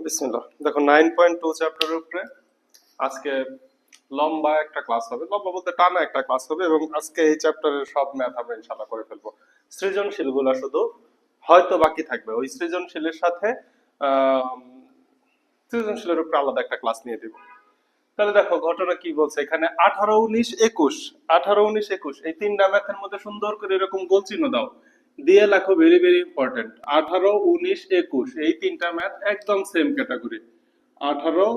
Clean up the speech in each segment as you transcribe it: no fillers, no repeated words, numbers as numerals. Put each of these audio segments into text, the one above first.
বিসমিল্লাহ। দেখো 9.2 চ্যাপ্টারের উপরে আজকে লম্বা একটা ক্লাস হবে, লম্বা বলতে টানা একটা ক্লাস হবে, এবং আজকে এই চ্যাপ্টারের সব ম্যাথ আমরা ইনশাআল্লাহ করে ফেলবো। সৃজনশীলগুলো শুধু হয়তো বাকি থাকবে, ওই সৃজনশীলের সাথে আহ সৃজনশীলের উপরে আলাদা একটা ক্লাস নিয়ে দিব। তাহলে দেখো ঘটনা কি বলছে এখানে, 18, 19, 21, 18, 19, 21 এই তিনটা ম্যাথের মধ্যে সুন্দর করে এরকম গোল চিহ্ন দাও, দিয়ে লেখো ভেরি ভেরি ইম্পর্টেন্ট। 18, 19, 21 এই তিনটা ম্যাথ একদম সেম ক্যাটাগরি। 18,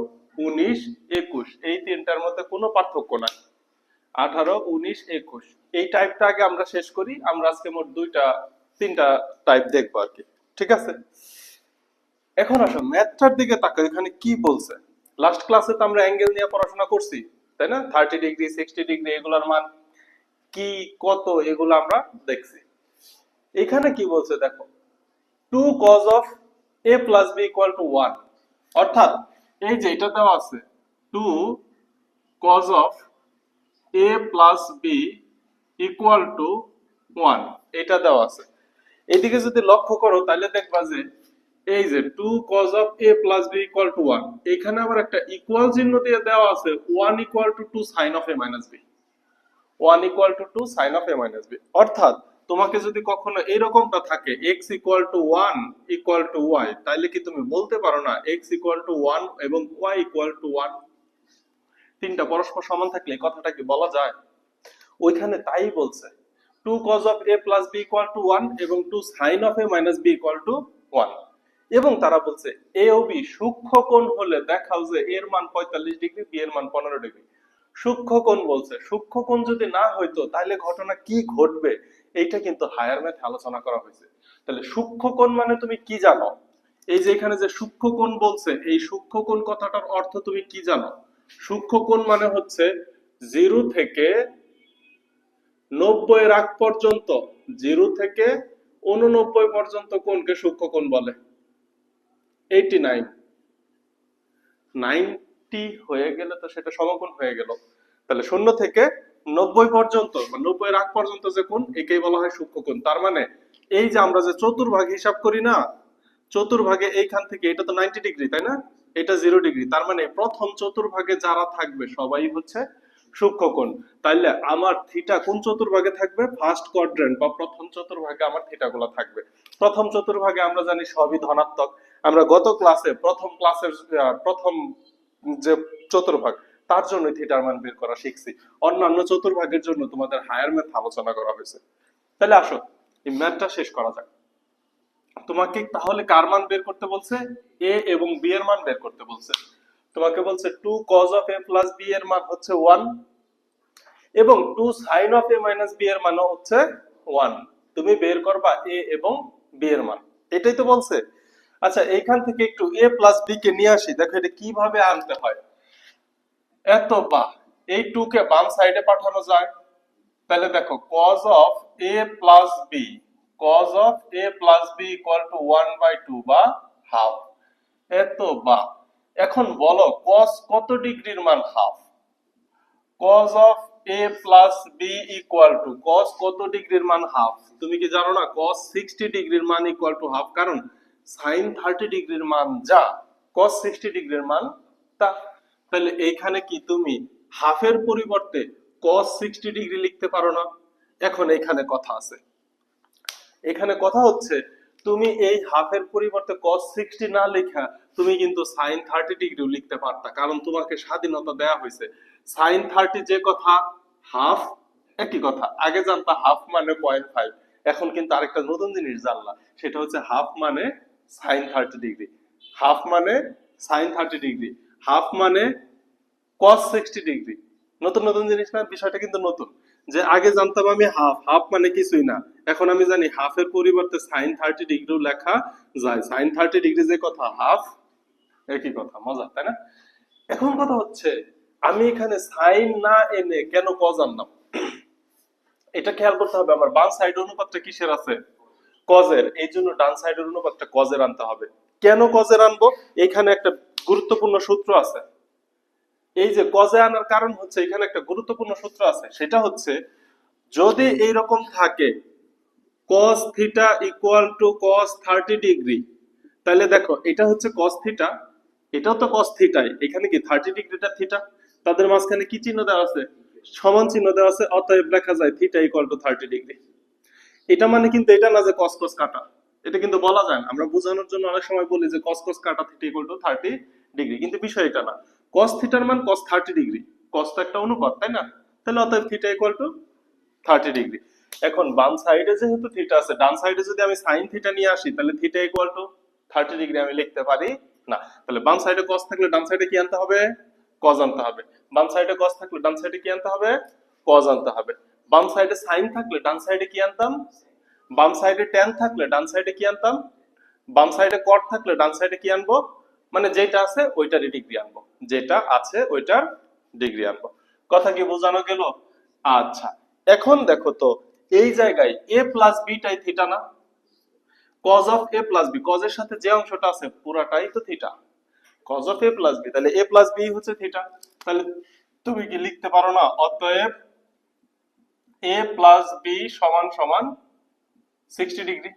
19, 21 এই তিনটার মধ্যে কোনো পার্থক্য নাই। 18, 19, 21 এই টাইপটা আগে আমরা শেষ করি। আমরা আজকে মোট তিনটা টাইপ দেখবো আর কি, ঠিক আছে? এখন আসো ম্যাথটার দিকে তাকাও, এখানে কি বলছে। লাস্ট ক্লাসে তো আমরা অ্যাঙ্গেল নিয়ে পড়াশোনা করছি, তাই না? 30 ডিগ্রি, 60 ডিগ্রি এগুলোর মান কি কত এগুলো আমরা দেখছি। এখানে কি বলছে দেখো, 2 cos of a plus b equal to 1, অর্থাৎ এই যে এটা দেওয়া আছে 2 cos of a plus b equal to 1, এটা দেওয়া আছে। এইদিকে যদি লক্ষ্য করো তাহলে দেখবা যে এই যে 2 cos of a plus b equal to 1, এখানে আবার একটা ইকুয়াল চিহ্ন দিয়ে দেওয়া আছে 1 equal to 2 sin of a minus b, 1 equal to 2 sin of a minus b। অর্থাৎ তোমাকে যদি কখনো এইরকমটা থাকে x equal to 1 equal to y, তাহলে কি তুমি বলতে পারো না x equal to 1 এবং y equal to 1? তিনটা পরস্পর সমান থাকলে এই কথাটা কি বলা যায়? ওইখানে তাই বলছে 2 cos of a plus b equal to 1 এবং 2 sin of a minus b equal to 1। এবং তারা বলছে a ও b সূক্ষ্মকোণ হলে দেখাও যে এর মান 45 ডিগ্রি, b এর মান 15 ডিগ্রি। সূক্ষ্মকোণ বলছে, সূক্ষ্মকোণ যদি না হইতো তাহলে ঘটনা কি ঘটবে এইটা কিন্তু হায়ার ম্যাথে আলোচনা করা হয়েছে। তাহলে সূক্ষ্মকোণ মানে তুমি কি জানো? এই যে এখানে যে সূক্ষ্মকোণ বলছে, এই সূক্ষ্মকোণ কথাটার অর্থ তুমি কি জানো? সূক্ষ্মকোণ মানে হচ্ছে 0 থেকে 90 এর আগ পর্যন্ত, 0 থেকে 89 পর্যন্ত কোণকে সূক্ষ্মকোণ বলে। 89, 90 হয়ে গেলে তো সেটা সমকোণ হয়ে গেল। তাহলে 0 থেকে 90 পর্যন্ত বা 90 এর আগ পর্যন্ত যে কোণ, একেই বলা হয় সূক্ষ্মকোণ। তার মানে এই যে আমরা যে চতুর্ভাগ হিসাব করি না, চতুর্ভাগে এইখান থেকে এটা তো 90 ডিগ্রি, তাই না? এটা 0 ডিগ্রি, তার মানে প্রথম চতুর্ভাগে যারা থাকবে সবাই হচ্ছে সূক্ষ্মকোণ। তাইলে আমার থিটা কোন চতুর্ভাগে থাকবে? ফার্স্ট কোয়াড্রেন্ট বা প্রথম চতুর্ভাগে আমার থিটাগুলো থাকবে। প্রথম চতুর্ভাগে আমরা জানি সবই ধনাত্মক। আমরা গত ক্লাসে প্রথম যে চতুর্ভাগ তার জন্য থিটার মান বের করা শিখছি। অন্যান্য চতুর্ভাগের জন্য তোমাদের হায়ার ম্যাথ আলোচনা করা হয়েছে। তাহলে আসো এই ম্যাথটা শেষ করা যাক। তোমাকে তাহলে কার মান বের করতে বলছে? a এবং b এর মান বের করতে বলছে। তোমাকে বলছে 2 cos of a plus b এর মান হচ্ছে 1 এবং 2 sin of a minus b এর মানও হচ্ছে 1। তুমি বের করবা a এবং b এর মান, এটাই তো বলছে। আচ্ছা, এইখান থেকে একটু a plus b কে নিয়ে আসি। দেখো এটা কিভাবে আনতে হয়। এত বা এই 2 কে বাম সাইডে পাঠানো যায়। তাহলে দেখো cos of a plus b, cos of a plus b equal to 1/2 বা হাফ। এত বা এখন বলো cos কত ডিগ্রির মান half? cos of a plus b equal to cos কত ডিগ্রির মান হাফ? তুমি কি জানো না cos 60 ডিগ্রির মান equal to হাফ? কারণ sin 30 ডিগ্রির মান যা, cos 60 ডিগ্রির মান তা। তাহলে এইখানে কি তুমি হাফের পরিবর্তে cos 60 ডিগ্রি লিখতে পারো না? এখন এইখানে কথা আছে, এখানে কথা হচ্ছে তুমি এই হাফের পরিবর্তে cos 60 না লেখা তুমি কিন্তু sin 30 ডিগ্রিও লিখতে পারতা, কারণ তোমাকে স্বাধীনতা দেয়া হয়েছে। sin 30 যে কথা, হাফ একই কথা। আগে জানতা হাফ মানে 0.5, এখন কিন্তু আরেকটা নতুন জিনিস জানলা, সেটা হচ্ছে হাফ মানে sin 30 ডিগ্রি, হাফ মানে sin 30 ডিগ্রি, হাফ মানে cos 60 ডিগ্রি। নতুন নতুন জিনিস না, বিষয়টা কিন্তু নতুন। যে আগে জানতাম আমি হাফ, হাফ মানে কিছুই না, এখন আমি জানি হাফের পরিবর্তে sin 30 ডিগ্রিও লেখা যায়। sin 30 ডিগ্রি যে কথা, হাফ একই কথা। মজা, তাই না? এখন কথা হচ্ছে আমি এখানে sin না এনে কেন cos আনলাম? এটা খেয়াল করতে হবে। আমার বাম সাইড অনুপাতটা কিসের আছে? cos এর। এই জন্য ডান সাইডের অনুপাতটা cos এর আনতে হবে। কেন cos এর আনবো? এখানে একটা গুরুত্বপূর্ণ সূত্র আছে। এই যে cos এ আনার কারণ হচ্ছে এখানে একটা গুরুত্বপূর্ণ সূত্র আছে, সেটা হচ্ছে যদি এইরকম থাকে cos theta equal two cos 30 degree, তাহলে দেখো এটা হচ্ছে cos থিটা এটাও তো cos থিটাই, এখানে কি 30 ডিগ্রিটা থিটা, তাদের মাঝখানে কি চিহ্ন দেওয়া আছে, সমান চিহ্ন দেওয়া আছে, অতএব লেখা যায় থিটা ইকুয়াল টু 30 ডিগ্রি। এটা মানে কিন্তু এটা না যে cos cos কাটা, এটা কিন্তু বলা যায় না, আমরা বোঝানোর জন্য অনেক সময় বলি যে cos cos কাটা থিটা ইকুয়াল টু 30 ডিগ্রি, কিন্তু বিষয় এটা না। cos থিটার মান cos 30 ডিগ্রি, cos তো একটা অনুপাত তাই না, তাহলে অতএব থিটা ইকুয়াল টু 30 ডিগ্রি। এখন বাম সাইডে যেহেতু থিটা আছে, ডান সাইডে যদি আমি sin থিটা নিয়ে আসি তাহলে থিটা ইকুয়াল টু 30 ডিগ্রি আমি লিখতে পারি না। তাহলে বাম সাইডে cos থাকলে ডান সাইডে কি আনতে হবে, cos আনতে হবে। বাম সাইডে cos থাকলে ডান সাইডে কি আনতে হবে, cos আনতে হবে। বাম সাইডে sin থাকলে ডান সাইডে কি আনতাম, বাম সাইডে tan থাকলে ডান সাইডে কি আনতাম, বাম সাইডে cot থাকলে ডান সাইডে কি আনবো, মানে যেটা আছে ওইটারই ডিগ্রি আনবো, যেটা আছে ওইটার ডিগ্রি আনবো। কথা কি বোঝানো গেল? আচ্ছা, এখন দেখো তো এই জায়গায় a প্লাস b টাই থিটা না, cos of a plus b, cos এর সাথে যে অংশটা আছে পুরাটাই তো theta, cos of a plus b, তাহলে a প্লাস b হচ্ছে থিটা। তাহলে তুমি কি লিখতে পারো না, অতএব a প্লাস b সমান সমান 60 ডিগ্রি।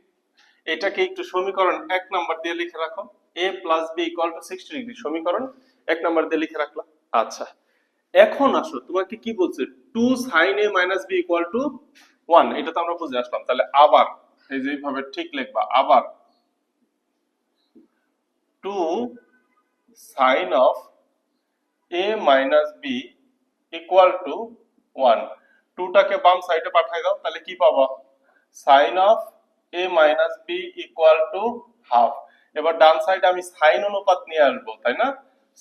এটাকে একটু সমীকরণ 1 নাম্বার দিয়ে লিখে রাখো, a plus b equal to 60 degree, সমীকরণ 1 নাম্বার দিয়ে লিখে রাখলাম। আচ্ছা, এখন আসো তোমাকে কি বলছে, 2 sin a minus b equal to 1, এটা তো আমরা বুঝে আসলাম। তাহলে আবার এই যে এইভাবে ঠিক লিখবা, আবার 2 sin of a minus b equal to 1, 2 টাকে বাম সাইডে পাঠিয়ে দাও, তাহলে কি পাবা, sin of a minus b equal to half. এবার ডান সাইডে আমি sin অনুপাত নিয়ে আসবো তাই না,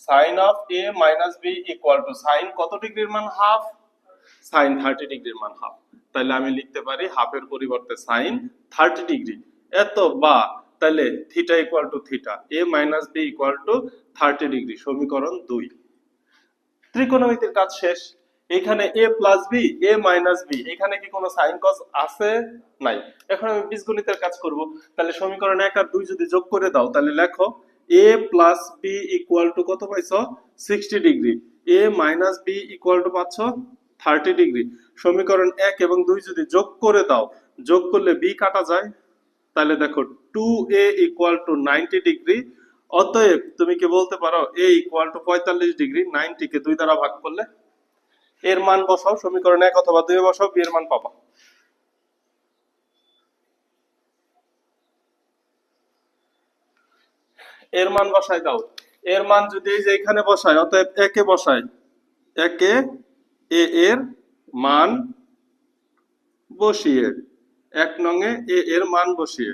sin of a minus b equal to sin কত ডিগ্রির মান, হাফ, sin 30 ডিগ্রির মান হাফ। তাহলে আমি লিখতে পারি হাফের পরিবর্তে sin 30 ডিগ্রি, এত বা তাহলে theta equal two theta, a minus b equal to 30 degree, সমীকরণ 2। ত্রিকোণমিতির কাজ শেষ। এখানে a plus b, a minus b, এখানে কি কোনো সাইন কস আছে, নাই। এখন আমি বীজগণিতের কাজ করব। তাহলে সমীকরণ 1 আর 2 যদি যোগ করে দাও তাহলে লেখো a plus b equal to কত পাইছো, 60 degree, a minus b equal to পাচ্ছো 30 ডিগ্রি। সমীকরণ 1 এবং 2 যদি যোগ করে দাও, যোগ করলে b কাটা যায়, তাহলে দেখো 2a ইকুয়াল টু 90 ডিগ্রি। অতএব তুমি কি বলতে পারো a ইকুয়াল টু 45 ডিগ্রি, 90 কে 2 দ্বারা ভাগ করলে এর মান বসাও, সমীকরণ 1 অথবা 2 এ বসাও, b এর মান পাবা। এর মান বসাই দাও, এর মান যদি এই যে এখানে বসাই, অতএব 1 এ বসাই, 1 এ a এর মান বসিয়ে, 1 নং এ a এর মান বসিয়ে,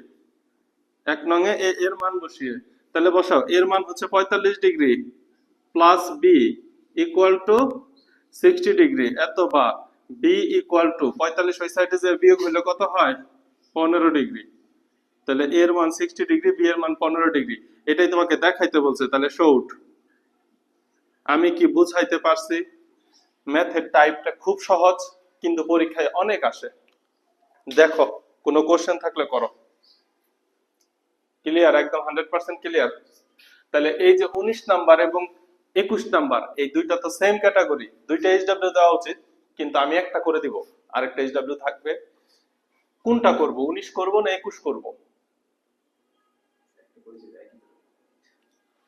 1 নং এ a এর মান বসিয়ে, তাহলে বসাও এর মান হচ্ছে 45 degree plus b equal to 60 degree, এত বা b ইকুয়াল টু 45 ওই সাইডে যে বিয়োগ হলে কত হয়, 15 ডিগ্রি। তাহলে a এর মান 60 ডিগ্রি, b এর মান 15 ডিগ্রি, এটাই তোমাকে দেখাইতে বলছে। তাহলে শর্ট আমি কি বুঝাইতে পারছি? ম্যাথের টাইপটা খুব সহজ, কিন্তু পরীক্ষায় অনেক আসে। দেখো কোনো কোশ্চেন থাকলে করো। ক্লিয়ার, একদম 100% ক্লিয়ার। তাহলে এই যে 19 নাম্বার এবং 21 নাম্বার, এই দুইটা তো সেম ক্যাটাগরি, দুইটা এইচডব্লিউ দেওয়া উচিত, কিন্তু আমি একটা করে দিব, আরেকটা এইচডব্লিউ থাকবে। কোনটা করব, 19 করব না 21 করব?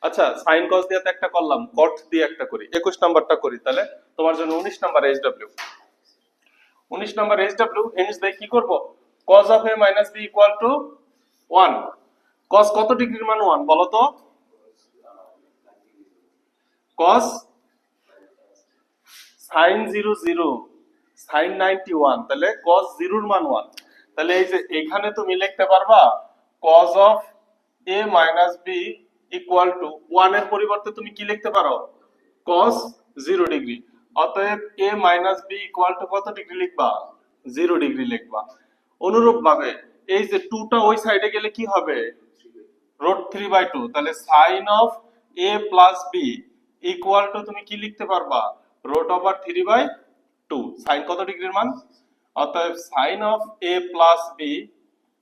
আচ্ছা, সাইন কস দিয়ে তো একটা করলাম, কট দিয়ে একটা করি, 21 নাম্বারটা করি। তাহলে তোমার জন্য 19 number HW, 19 number HW hints দেই কি করব, cos of a minus b equal to 1। cos কত ডিগ্রির মান 1 বলো তো, cos sin 0 0 sin 91, তাহলে cos 0 এর মান 1। তাহলে এই যে এখানে তুমি লিখতে পারবা cos of a minus b equal to 1 এর পরিবর্তে তুমি কি লিখতে পারো, cos 0 ডিগ্রি। অতএব a minus b equal to কত ডিগ্রি লিখবা, 0 ডিগ্রি লিখবা। অনুরূপ ভাবে এই যে 2 টা ওই সাইডে গেলে কি হবে, √3/2, তাহলে sin of a plus b equal to তুমি কি লিখতে পারবা, √3/2। sin কত ডিগ্রির মান, অতএব sin of a plus b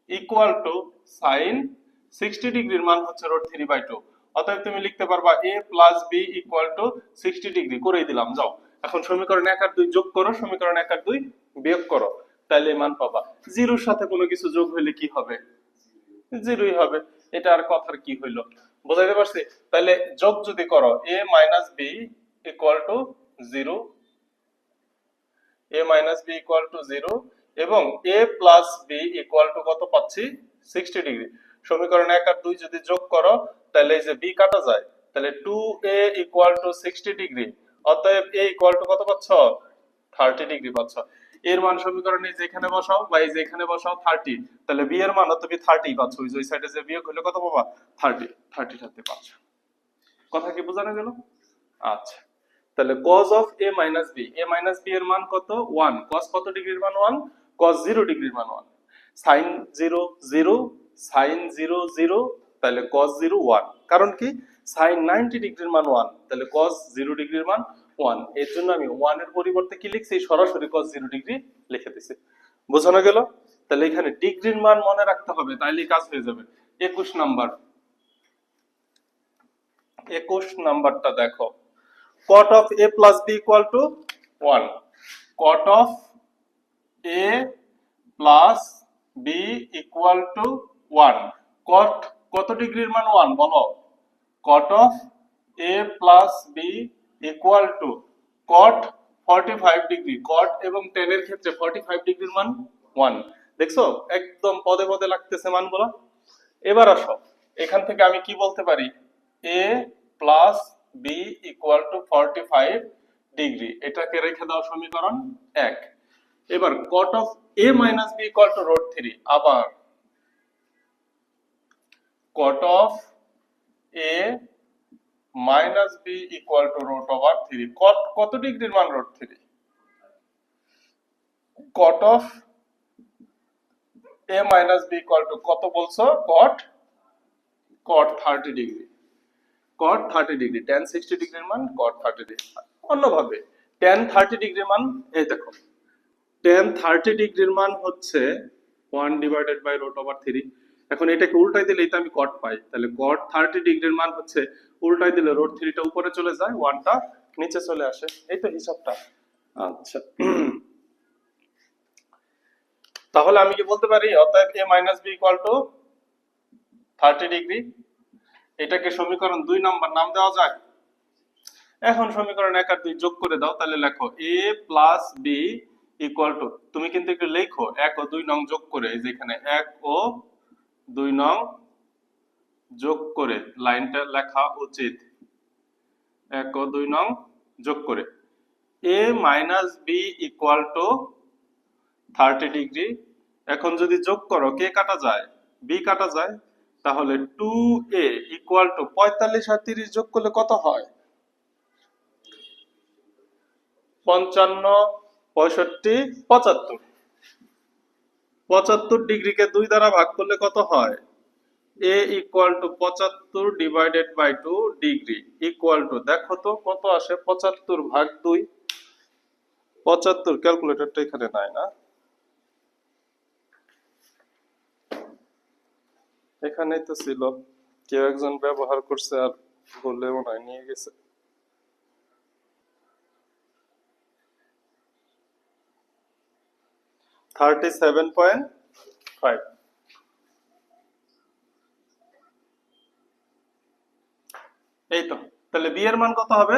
equal to sin 60 ডিগ্রির মান হচ্ছে √3/2। অতএব তুমি লিখতে পারবা a plus b equal to 60 degree, করেই দিলাম। যাও এখন সমীকরণ 1 আর 2 যোগ করো, সমীকরণ 1 আর 2 বিয়োগ করো, তাহলে মান পাবা। জিরোর সাথে কোনো কিছু যোগ হলে কি হবে, জিরোই হবে। এটা আর কথার কি হইলো, বুঝাইতে পারছি? তাহলে যোগ যদি করো a minus B equal to 0, a minus B equal to 0 এবং a plus B equal to কত পাচ্ছি 60 ডিগ্রি। সমীকরণ 1 আর 2 যদি যোগ করো তাহলে এই যে b কাটা যায়, তাহলে 2a ইকুয়াল টু 60 ডিগ্রি, অতএব a ইকুয়াল টু কত পাচ্ছ 30 ডিগ্রি পাচ্ছ। এর মান সমীকরণে যেখানে বসাও বা এই যে এখানে বসাও 30, তাহলে b এর মান তুমি 30 পাচ্ছ। ওই সাইডে যে বিয়োগ হলে কত পাবা 30 সাথে পাচ্ছ। কথা কি বোঝানো গেল? আচ্ছা, তাহলে cos of a minus b, a minus b এর মান কত 1, cos কত ডিগ্রির মান 1, cos 0 ডিগ্রির মান 1, sin 0 0, sin 0 0, তাহলে cos 0 1, কারণ কি sin 90 ডিগ্রির মান 1, তাহলে cos 0 ডিগ্রির মান 1, এর জন্য আমি 1 এর পরিবর্তে কি লিখছি সরাসরি cos 0 ডিগ্রি লিখে দিছি। বোঝানো গেল? তাহলে এখানে ডিগ্রির মান মনে রাখতে হবে, তাইলেই কাজ হয়ে যাবে। 21 নাম্বার, 21 নাম্বারটা দেখো, cot of a plus b equal to 1, cot of a plus b equal to 1, cot কত ডিগ্রির মান 1 বলো, cot of a plus b equal to cot 45 degree, cot এবং tan এর ক্ষেত্রে 45 ডিগ্রির মান 1, দেখছো একদম পদে পদে লাগতেছে মানগুলো। এবার আসো এখান থেকে আমি কি বলতে পারি, a plus b equal to 45 degree, এটাকে রেখে দাও সমীকরণ 1। এবার cot of a minus b equal to root 3, আবার cot of a minus b equal to root over 3, cot কত ডিগ্রির মান root 3, cot of a minus b equal to কত বলছো, cot 30 degree, cot 30 degree, tan 60 ডিগ্রির মান cot 30 degree. অন্যভাবে tan 30 ডিগ্রির মান এই দেখো, tan 30 ডিগ্রির মান হচ্ছে 1 ডিভাইডেড বাই রুট ওভার 3। এখন এটাকে উল্টাই দিলে এটা আমি cot পাই, তাহলে cot 30 ডিগ্রির মান হচ্ছে উল্টাই দিলে রুট 3 টা উপরে চলে যায়, 1 টা নিচে চলে আসে, এই তো হিসাবটা। আচ্ছা, তাহলে আমি কি বলতে পারি, অতএব a minus b equal to 30 degree, এটাকে সমীকরণ 2 নম্বর নাম দেওয়া যায়। এখন সমীকরণ 1 আর 2 যোগ করে দাও, তাহলে লেখো a plus b equal to, তুমি কিন্তু একটু লেখো 1 ও 2 নং যোগ করে, এই যে এখানে 1 ও 2 নং যোগ করে, লাইনটা লেখা উচিত 1 ও 2 নং যোগ করে a minus b equal to 30 degree. এখন যদি যোগ করো কে কাটা যায়, b কাটা যায়, তাহলে 2a ইকুয়াল টু 45 আর 30 যোগ করলে কত হয়, 55 65 75, 75 ডিগ্রিকে 2 দ্বারা ভাগ করলে কত হয়, a equal to 75 divided by 2 degree equal to, দেখো তো কত আসে, 75 ভাগ 2, 75 ক্যালকুলেটরটা এখানে নাই না, এখানেই তো ছিল, কেউ একজন ব্যবহার করছে আর বললে মনে হয় নিয়ে গেছে। $37.5, এই তো। তাহলে বি এর মান কত হবে,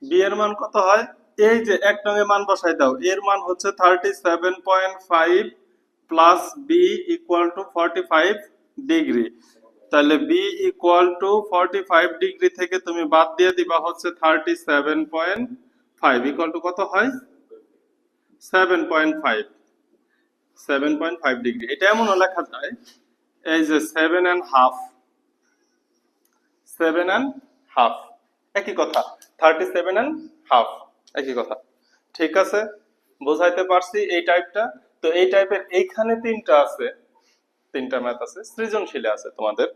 বি এর মান কত হয়, এই যে এক নঙ্গে মান বসাই দাও, এর মান হচ্ছে 37.5 plus B equal to 45 degree, তাহলে বি ইকুয়াল টু 45 ডিগ্রি থেকে তুমি বাদ দিয়ে দিবা হচ্ছে 37.5 ইকুয়াল টু কত হয় 7.5, 7.5 ডিগ্রি। এটা এমনও লেখা যায়, এই যে 7.5, 7.5 একই কথা, 37.5 একই কথা। ঠিক আছে, বোঝাইতে পারছি এই টাইপটা। তো এই টাইপের এইখানে তিনটা আছে, তিনটা ম্যাথ আছে, সৃজনশীলে আছে তোমাদের।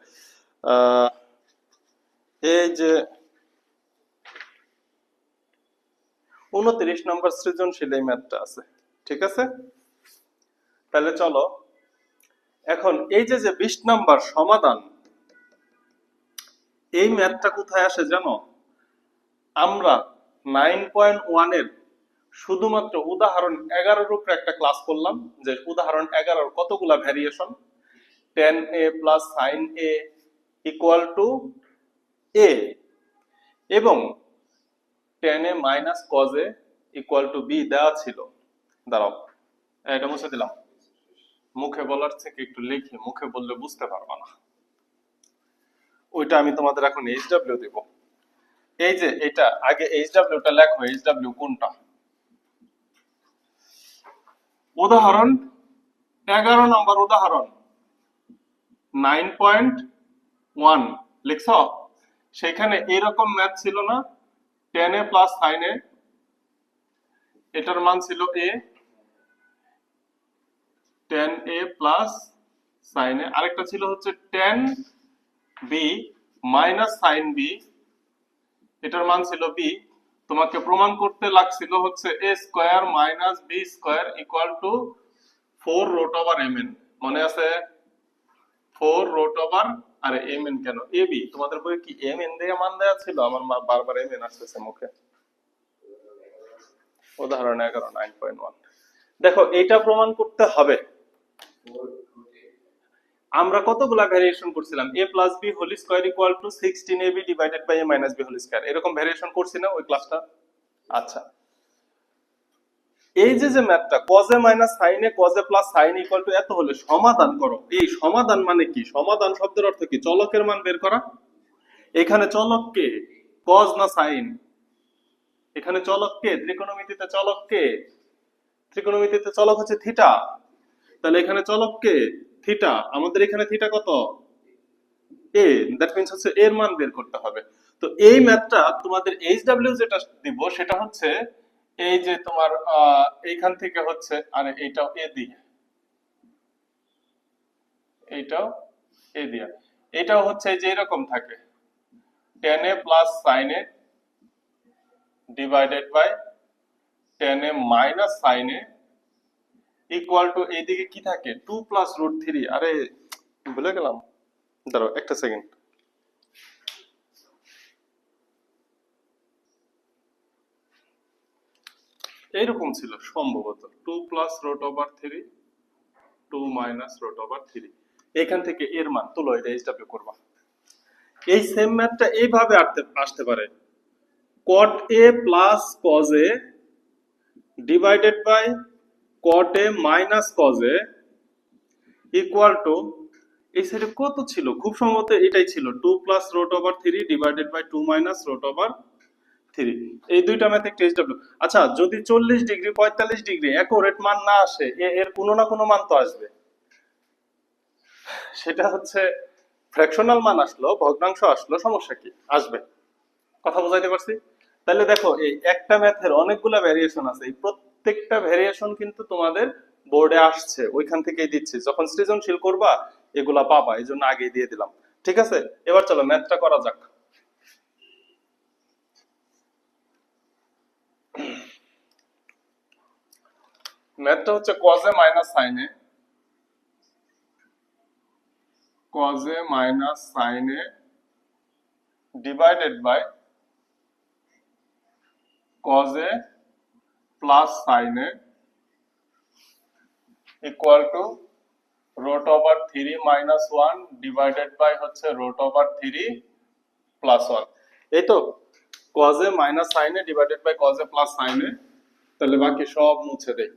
এই যে 29 নম্বর সৃজনশীল এই ম্যাথটা আছে। ঠিক আছে, তাহলে চলো এখন এই যে 20 নম্বর সমাধান, এই ম্যাথটা কোথায় আসে জানো, আমরা 9.1 এর শুধুমাত্র উদাহরণ 11 এর উপরে একটা ক্লাস করলাম, যে উদাহরণ 11 কতগুলা variation, tan a plus sin a, equal to A এবং tan a minus cos a equal to B দেওয়া ছিল। দাঁড়াও, এটা মুছে দিলাম। মুখে বলার থেকে একটু লিখি, মুখে বললে বুঝতে পারবা না। ওইটা আমি তোমাদের এখন এইচডব্লিউ দেব। এই যে এটা আগে এইচডব্লিউটা লেখো, এইচডব্লিউ কোনটা? উদাহরণ 11 নম্বর উদাহরণ 9.1 লিখছ? সেখানে এরকম ম্যাথ ছিল না? tan a plus sin a, এটার মান ছিল a, tan a plus sin a, আরেকটা ছিল হচ্ছে tan b minus sin b, এটার মান ছিল b। তোমাকে প্রমাণ করতে লাগছিল হচ্ছে a square minus b square equal to 4 root over mn। মনে আছে? 4 রুট ওভার, আরে mn কেন, ab। তোমাদের বইয়ে কি mn দিয়ে মান দেওয়া ছিল? আমার বারবার mn আসতেছে মুখে। উদাহরণ 11 9.1। দেখো এটা প্রমাণ করতে হবে। আমরা কতগুলা ভেরিয়েশন করছিলাম? a plus b whole square equal to 16ab divided by a minus b whole square, এরকম ভেরিয়েশন করছি না ওই ক্লাসটা? আচ্ছা, এই যে ম্যাথটা cos a minus sin a cos a plus sin equal to এত হলে সমাধান করো। এই সমাধান মানে কি? সমাধান শব্দের অর্থ কি? চলকের মান বের করা। এখানে চলক কে? cos না sin? এখানে চলক কে? ত্রিকোণমিতিতে চলক কে? ত্রিকোণমিতিতে চলক হচ্ছে থিটা। তাহলে এখানে চলক কে? থিটা। আমাদের এখানে থিটা কত? এ। দ্যাট মিন্স হচ্ছে এর মান বের করতে হবে। তো এই ম্যাথটা তোমাদের এইচডব্লিউ যেটা দিব সেটা হচ্ছে এই যে তোমার এইখান থেকে হচ্ছে, আরে এইটাও এ দিয়ে, এইটাও এ দিয়ে, এটাও হচ্ছে যে এরকম থাকে tan a plus sin a divided by tan a minus sin a equal to এইদিকে কি থাকে 2 প্লাস রুট 3। আরে ভুলে গেলাম, দাঁড়াও একটা সেকেন্ড। এইরকম ছিল সম্ভবত 2 plus root over 3 2 minus root over 3। এখান থেকে এর মান তুলো, এটা এইচডব্লিউ করবা। এই সেম ম্যাথটা এইভাবে আসতে পারে cot a plus cos a divided by cot a minus cos a equal to, এই সাইডে কত ছিল? খুব সম্ভবত এটাই ছিল 2 plus root over 3 divided by 2 minus root over 3। এই দুইটা ম্যাথ একটা এইচডব্লিউ। আচ্ছা, যদি 40 ডিগ্রি 45 ডিগ্রি অ্যাকুরেট মান না আসে, এর কোনো না কোনো মান তো আসবে। সেটা হচ্ছে ফ্র্যাকশনাল মান আসলো, ভগ্নাংশ আসলো, সমস্যা কি? আসবে। কথা বুঝাইতে পারছি? তাহলে দেখো এই একটা ম্যাথের অনেকগুলা ভেরিয়েশন আছে, এই প্রত্যেকটা ভেরিয়েশন কিন্তু তোমাদের বোর্ডে আসছে, ওইখান থেকেই দিচ্ছি। যখন সৃজনশীল করবা এগুলা পাবা, এই জন্য আগেই দিয়ে দিলাম। ঠিক আছে, এবার চলো ম্যাথটা করা যাক। ম্যাথটা হচ্ছে cos a minus sin a, cos a minus sin a divided by cos a plus sin a equal to root over 3 minus 1 divided by হচ্ছে রুট ওভার 3 প্লাস 1। এই তো cos a minus sin a divided by cos a plus sin a। তাহলে বাকি সব মুছে দেই।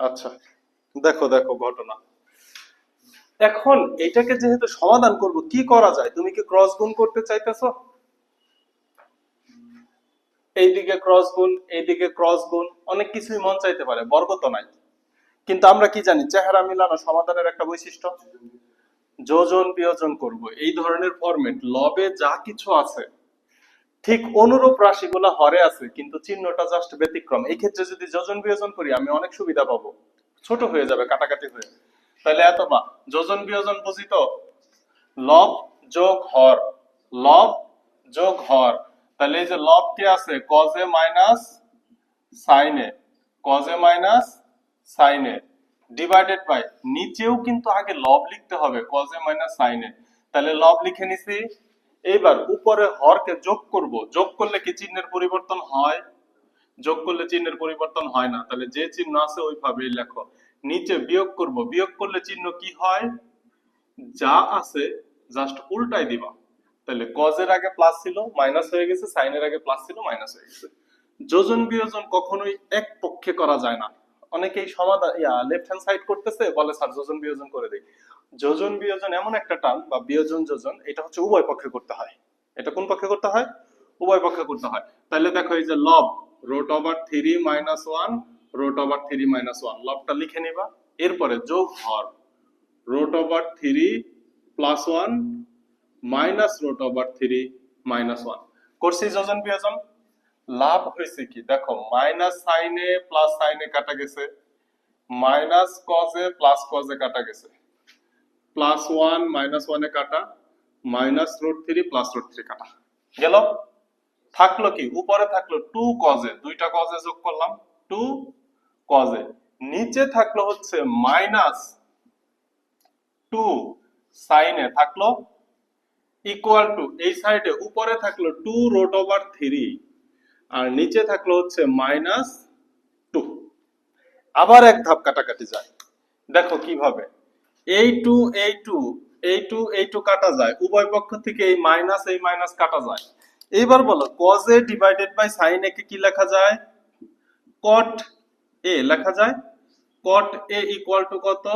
আচ্ছা, দেখো দেখো ঘটনা। এখন এটাকে যেহেতু সমাধান করব, কি করা যায়? তুমি কি ক্রস গুণ করতে চাইতেছো? এইদিকে ক্রস গুণ, এইদিকে ক্রস গুণ, অনেক কিছুই মন চাইতে পারে, বর্গ তো নাই। কিন্তু আমরা কি জানি? চেহারা মিলানো সমাধানের একটা বৈশিষ্ট্য, যোজন বিয়োজন করব। এই ধরনের ফরম্যাট লবে যা কিছু আছে ঠিক অনুরূপ রাশিগুলো হরে আছে, কিন্তু চিহ্নটা জাস্ট ব্যতিক্রম। এই ক্ষেত্রে যদি যোজন বিয়োজন করি আমি অনেক সুবিধা পাবো, ছোট হয়ে যাবে কাটাকাটি হয়ে। তাহলে এত বা যোজন বিয়োজন বুঝি তো, লব যোগ হর, লব যোগ হর। তাহলে এই যে লব কি আছে cos a minus sin a, cos a minus sin a divided by, নিচেও কিন্তু আগে লব লিখতে হবে cos a minus sin a। তাহলে লব লিখে নিছি। এইবার উপরে হরকে যোগ করব, যোগ করলে কি চিহ্নের পরিবর্তন হয়? যোগ করলে চিহ্নের পরিবর্তন হয় না। তাহলে যে চিহ্ন আছে ওইভাবেই লেখো। নিচে বিয়োগ করব, বিয়োগ করলে চিহ্ন কি হয়, যা আছে জাস্ট উল্টাই দিবা। তাহলে কজের আগে প্লাস ছিল মাইনাস হয়ে গেছে, সাইনের আগে প্লাস ছিল মাইনাস হয়ে গেছে। যোজন বিয়োজন কখনোই এক পক্ষে করা যায় না। অনেকেই সমাধান লেফট হ্যান্ড সাইড করতেছে, বলে স্যার যোজন বিয়োজন করে দেই। যোজন বিয়োজন এমন একটা টার্ম বা বিয়োজন যোজন, এটা হচ্ছে উভয় পক্ষে করতে হয়। এটা কোন পক্ষে করতে হয়, উভয় পক্ষে করতে হয়। তাহলে দেখো এই যে লব root over 3 minus 1 root over 3 minus 1, লবটা লিখে নিবা। এরপরে যোগ হর root over 3 plus 1 minus root over 3 minus 1। করছি যোজন বিয়োজন। লাভ হয়েছে কি দেখো, মাইনাস সাইনে প্লাস সাইনে কাটা গেছে, মাইনাস কজে প্লাস কজে কাটা গেছে, প্লাস 1 মাইনাস 1 এ কাটা, মাইনাস রুট 3 প্লাস রুট 3 কাটা গেল। থাকলো কি, উপরে থাকলো 2 কজে, দুইটা কজে যোগ করলাম 2 কজে, নিচে থাকলো হচ্ছে মাইনাস 2 সাইনে থাকলো ইকুয়াল টু, এই সাইডে উপরে থাকলো 2 রুট ওভার 3 আর নিচে থাকলো হচ্ছে মাইনাস 2। আবার এক ধাপ কাটাকাটি যায়, দেখো কিভাবে, এই 2 এই 2 এই 2 এই 2 কাটা যায়, উভয় পক্ষ থেকে এই মাইনাস কাটা যায়। এইবার বলো cos a divided by sin a কে কি লেখা যায়, cot a লেখা যায়। cot a ইকুয়াল টু কত,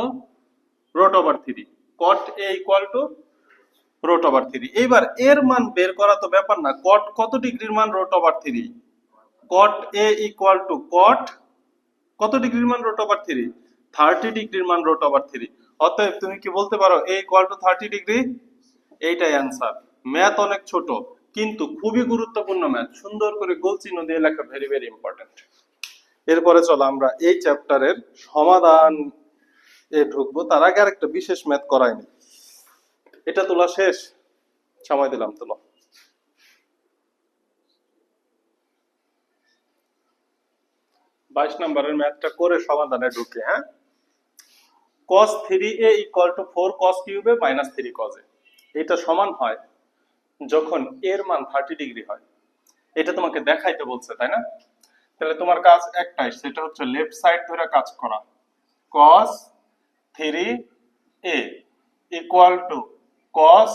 root over 3, cot a equal to root over 3। এইবার এর মান বের করা তো ব্যাপার না, cot কত ডিগ্রির মান, root over 3, cot a equal to cot কত ডিগ্রির মান, রুট ওভার 3, 30 ডিগ্রির মান রুট ওভার 3। অতএব তুমি কি বলতে পারো a ইকুয়াল টু 30 ডিগ্রি, এইটাই অ্যানসার। ম্যাথ অনেক ছোট কিন্তু খুবই গুরুত্বপূর্ণ ম্যাথ, সুন্দর করে গোল চিহ্ন দিয়ে লেখা ভেরি ভেরি ইম্পর্টেন্ট। এরপরে চলো আমরা এই চ্যাপ্টারের সমাধান এ ঢুকবো, তার আগে আরেকটা বিশেষ ম্যাথ করাইনি, এটা তোলা শেষ, সময় দিলাম তোলো। বাইশ নম্বরের ম্যাথটা করে সমাধানে ঢুকে, হ্যাঁ। cos 3a equal to 4 cos cube a minus 3 cos a, এটা সমান হয় যখন এর মান 30 ডিগ্রি হয়। এটা তোমাকে দেখাইতে বলছে, তাই না? তাহলে তোমার কাজ একটাই, সেটা হচ্ছে লেফট সাইড ধরে কাজ করা। cos 3a equal to cos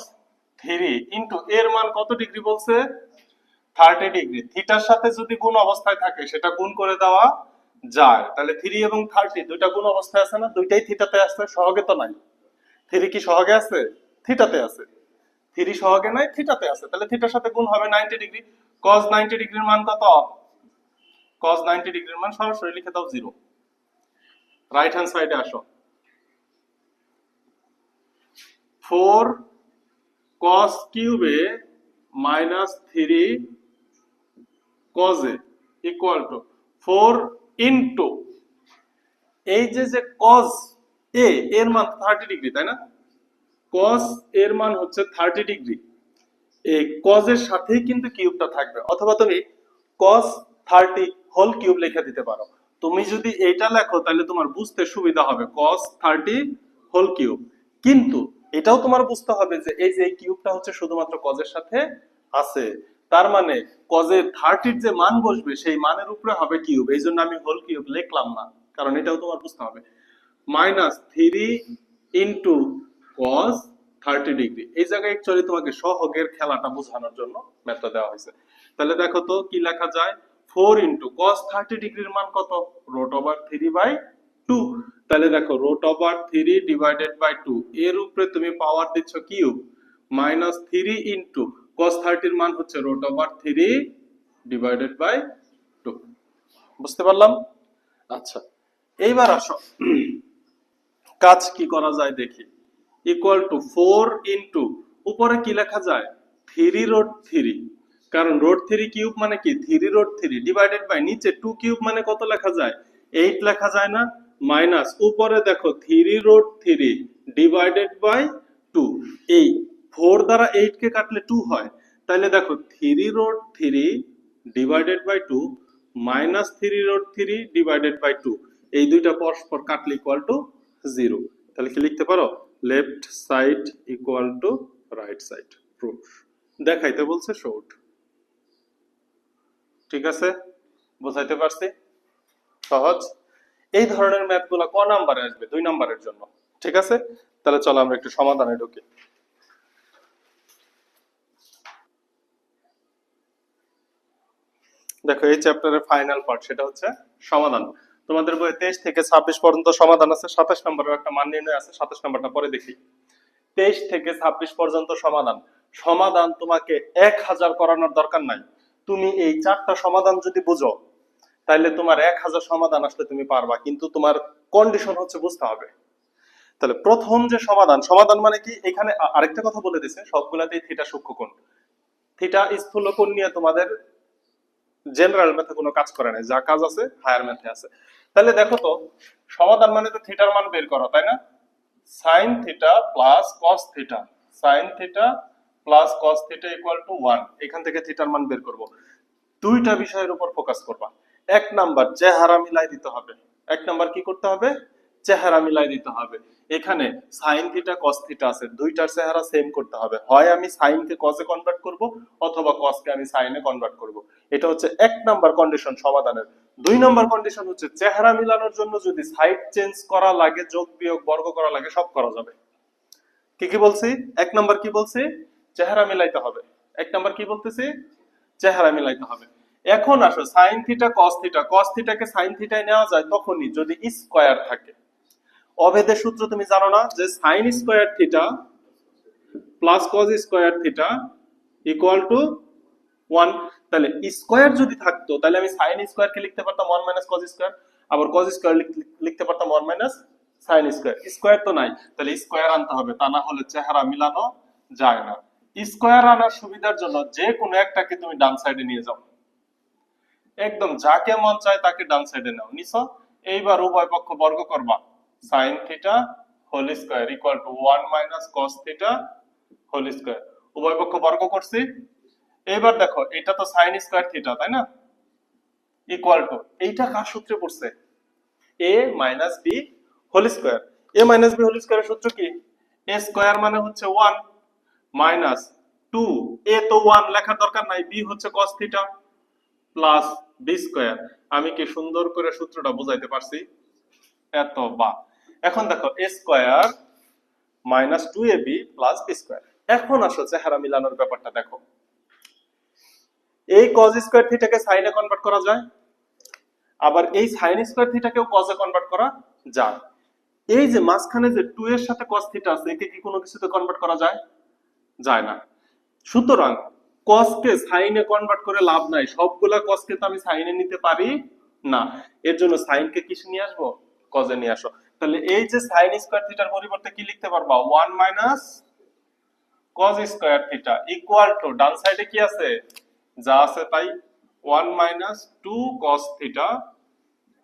3 into এর মান কত ডিগ্রি বলছে, 30 ডিগ্রি। থিটার সাথে যদি গুণ অবস্থায় থাকে সেটা গুণ করে দেওয়া যায়। তাহলে 3 এবং 30 দুইটা গুণ অবস্থায় আছে না, দুইটাই থিটাতে আছে, সহগে তো নাই। 3 কি সহগে আছে, থিটাতে আছে। 3 সহগে নাই, থিটাতে আছে, তাহলে থিটার সাথে গুণ হবে 90 ডিগ্রি। cos 90 ডিগ্রির মান কত, cos 90 ডিগ্রির মান সরাসরি লিখে দাও 0। রাইট হ্যান্ড সাইডে আসো, 4 cos cube a minus 3 cos a equal to 4 into এই যে cos a এর মান 30 ডিগ্রি, তাই না? cos এর মান হচ্ছে 30 ডিগ্রি, এই cos এর সাথেই কিন্তু কিউবটা থাকবে, অথবা তুমি cos 30 হোল কিউব লিখে দিতে পারো। তুমি যদি এটা লেখো তাহলে তোমার বুঝতে সুবিধা হবে, cos 30 হোল কিউব। কিন্তু এটাও তোমার বুঝতে হবে যে এই যে কিউবটা হচ্ছে শুধুমাত্র cos এর সাথে আছে, তার মানে cos এর 30 যে মান বসবে সেই মানের উপরে হবে কিউব, এই জন্য আমি হোল কিউব লিখলাম না, কারণ এটাও তোমার বুঝতে হবে। মাইনাস 3 ইন্টু cos 30 ডিগ্রি, এই জায়গায় অ্যাকচুয়ালি তোমাকে সহগের খেলাটা বোঝানোর জন্য ম্যাথটা দেওয়া হয়েছে। তাহলে দেখো তো কি লেখা যায়, 4 ইন্টু cos 30 ডিগ্রির মান কত, রুট ওভার 3 বাই 2। তাহলে দেখো রুট ওভার 3 ডিভাইডেড বাই 2, এর উপরে তুমি পাওয়ার দিচ্ছ কিউব, মাইনাস 3 ইন্টু cos 30 এর মান হচ্ছে রুট ওভার 3 ডিভাইডেড বাই 2। বুঝতে পারলাম? আচ্ছা, এইবার আসো কাজ কি করা যায় দেখি। ইকুয়াল টু 4 ইনটু উপরে কি লেখা যায়, 3 রুট 3, কারণ রুট 3 কিউব মানে কি 3 রুট 3 ডিভাইডেড বাই নিচে 2 কিউব মানে কত লেখা যায়, 8 লেখা যায় না, মাইনাস উপরে দেখো 3 রুট 3 ডিভাইডেড বাই 2, এই 4 দ্বারা 8 কে কাটলে 2 হয়, তাহলে দেখো 3 root 3 divided by 2 minus 3 root 3 divided by 2, এই দুইটা পরস্পর কাটলে ইকুয়াল টু 0। তাহলে কি লিখতে পারো, left side equal to right side. Proof দেখাইতে বলছে শর্ট, ঠিক আছে, বুঝাইতে পারছি, সহজ। এই ধরনের ম্যাথগুলো ক নাম্বারে আসবে? 2 নাম্বারের জন্য। ঠিক আছে, তাহলে চলো আমরা একটু সমাধানে ঢুকি। দেখো এই চ্যাপ্টারের ফাইনাল পার্ট, সেটা হচ্ছে সমাধান। তোমাদের বইয়ে 23 থেকে 26 পর্যন্ত সমাধান আছে, 27 নম্বরের একটা মান নির্ণয় আছে, 27 নম্বরটা পরে দেখি। 23 থেকে 26 পর্যন্ত সমাধান। সমাধান তোমাকে 1000 করানোর দরকার নাই। তুমি এই 4টা সমাধান যদি বুঝো, তাহলে তোমার 1000 সমাধান আসলে তুমি পারবা, কিন্তু তোমার কন্ডিশন হচ্ছে বুঝতে হবে। তাহলে প্রথম যে সমাধান, সমাধান মানে কি? এখানে আরেকটা কথা বলে দিছে, সবগুলাতেই থিটা সূক্ষ্মকোণ। থিটা স্থূলকোণ নিয়ে তোমাদের জেনারেল ম্যাথে কোনো কাজ করে নাই, যা কাজ আছে হায়ার ম্যাথে আছে। তাহলে দেখো তো, সমাধান মানে তো থিটার মান বের করো, তাই না? Sine theta plus cos theta, sine theta plus cos theta equal to 1। এখান থেকে থিটার মান বের করব। দুইটা বিষয়ের উপর ফোকাস করবা। এক নাম্বার, চেহারা মিলাই দিতে হবে। এক নাম্বার কি করতে হবে? চেহারা মিলাই দিতে হবে। এখানে সাইন থিটা কস থিটা আছে, দুইটার চেহারা সেম করতে হবে। হয় আমি সাইনকে কসে কনভার্ট করব, অথবা কসকে আমি সাইনে কনভার্ট করব। এটা হচ্ছে এক নাম্বার কন্ডিশন সমাধানের। 2 নাম্বার কন্ডিশন হচ্ছে, চেহারা মিলানোর জন্য যদি সাইড চেঞ্জ করা লাগে, যোগ বিয়োগ বর্গ করা লাগে, সব করা যাবে। কি কি বলছি? এক নাম্বার কি বলছি? চেহারা মিলাইতে হবে। এক নাম্বার কি বলতেছি? চেহারা মিলাইতে হবে। এখন আসো, সাইন থিটা কস থিটা, কস থিটাকে সাইন থিটায় নেওয়া যায় তখনই যদি স্কয়ার থাকে। অভেদের সূত্র তুমি জানো না, যে sine square theta plus cos square theta equal to 1। তাহলে স্কয়ার যদি থাকতো, তাহলে আমি সাইন স্কয়ার কে লিখতে পারতাম 1 মাইনাস কস স্কয়ার, আবার কস স্কয়ার লিখতে পারতাম 1 মাইনাস সাইন স্কয়ার। স্কয়ার তো নাই, তাহলে স্কয়ার আনতে হবে, তা না হলে চেহারা মিলানো যায় না। স্কয়ার আনার সুবিধার জন্য যে কোনো একটাকে তুমি ডান সাইডে নিয়ে যাও, একদম যাকে মন চায় তাকে ডান সাইডে নাও, নিছো। এইবার উভয় পক্ষ বর্গ করবা, sine theta whole square equal to 1 minus cos theta whole square. উভয় পক্ষ বর্গ করছি। এবার দেখো, এটা তো সাইন স্কয়ার থিটা, তাই না? ইকুয়াল টু, এইটা কার সূত্রে পড়ছে? a minus b whole square. a minus b whole স্কয়ারের সূত্র কি? a স্কয়ার মানে হচ্ছে 1 মাইনাস 2, a তো 1 লেখার দরকার নাই, b হচ্ছে cos theta plus b square. আমি কি সুন্দর করে সূত্রটা বুঝাইতে পারছি? এত বা। এখন দেখো, a square minus 2ab plus b square. এখন আসো চেহারা মিলানোর ব্যাপারটা দেখো। এই cos স্কয়ার থিটাকে সাইনে কনভার্ট করা যায়, আবার এই সাইন স্কয়ার থিটাকেও কসে কনভার্ট করা যায়। এই যে মাঝখানে যে 2 এর সাথে cos থিটা আছে, একে কি কোনো কিছুতে কনভার্ট করা যায়? যায় না। সুতরাং cos কে সাইনে কনভার্ট করে লাভ নাই, সবগুলা cos কে তো আমি সাইনে নিতে পারি না। এর জন্য সাইন কে কিসে নিয়ে আসবো? cos এ নিয়ে আসো। তাহলে এই যে সাইন স্কয়ার থিটার পরিবর্তে কি লিখতে পারবা? 1 minus cos square theta equal to, ডান সাইডে কি আছে? যা আছে তাই, 1 minus 2 cos theta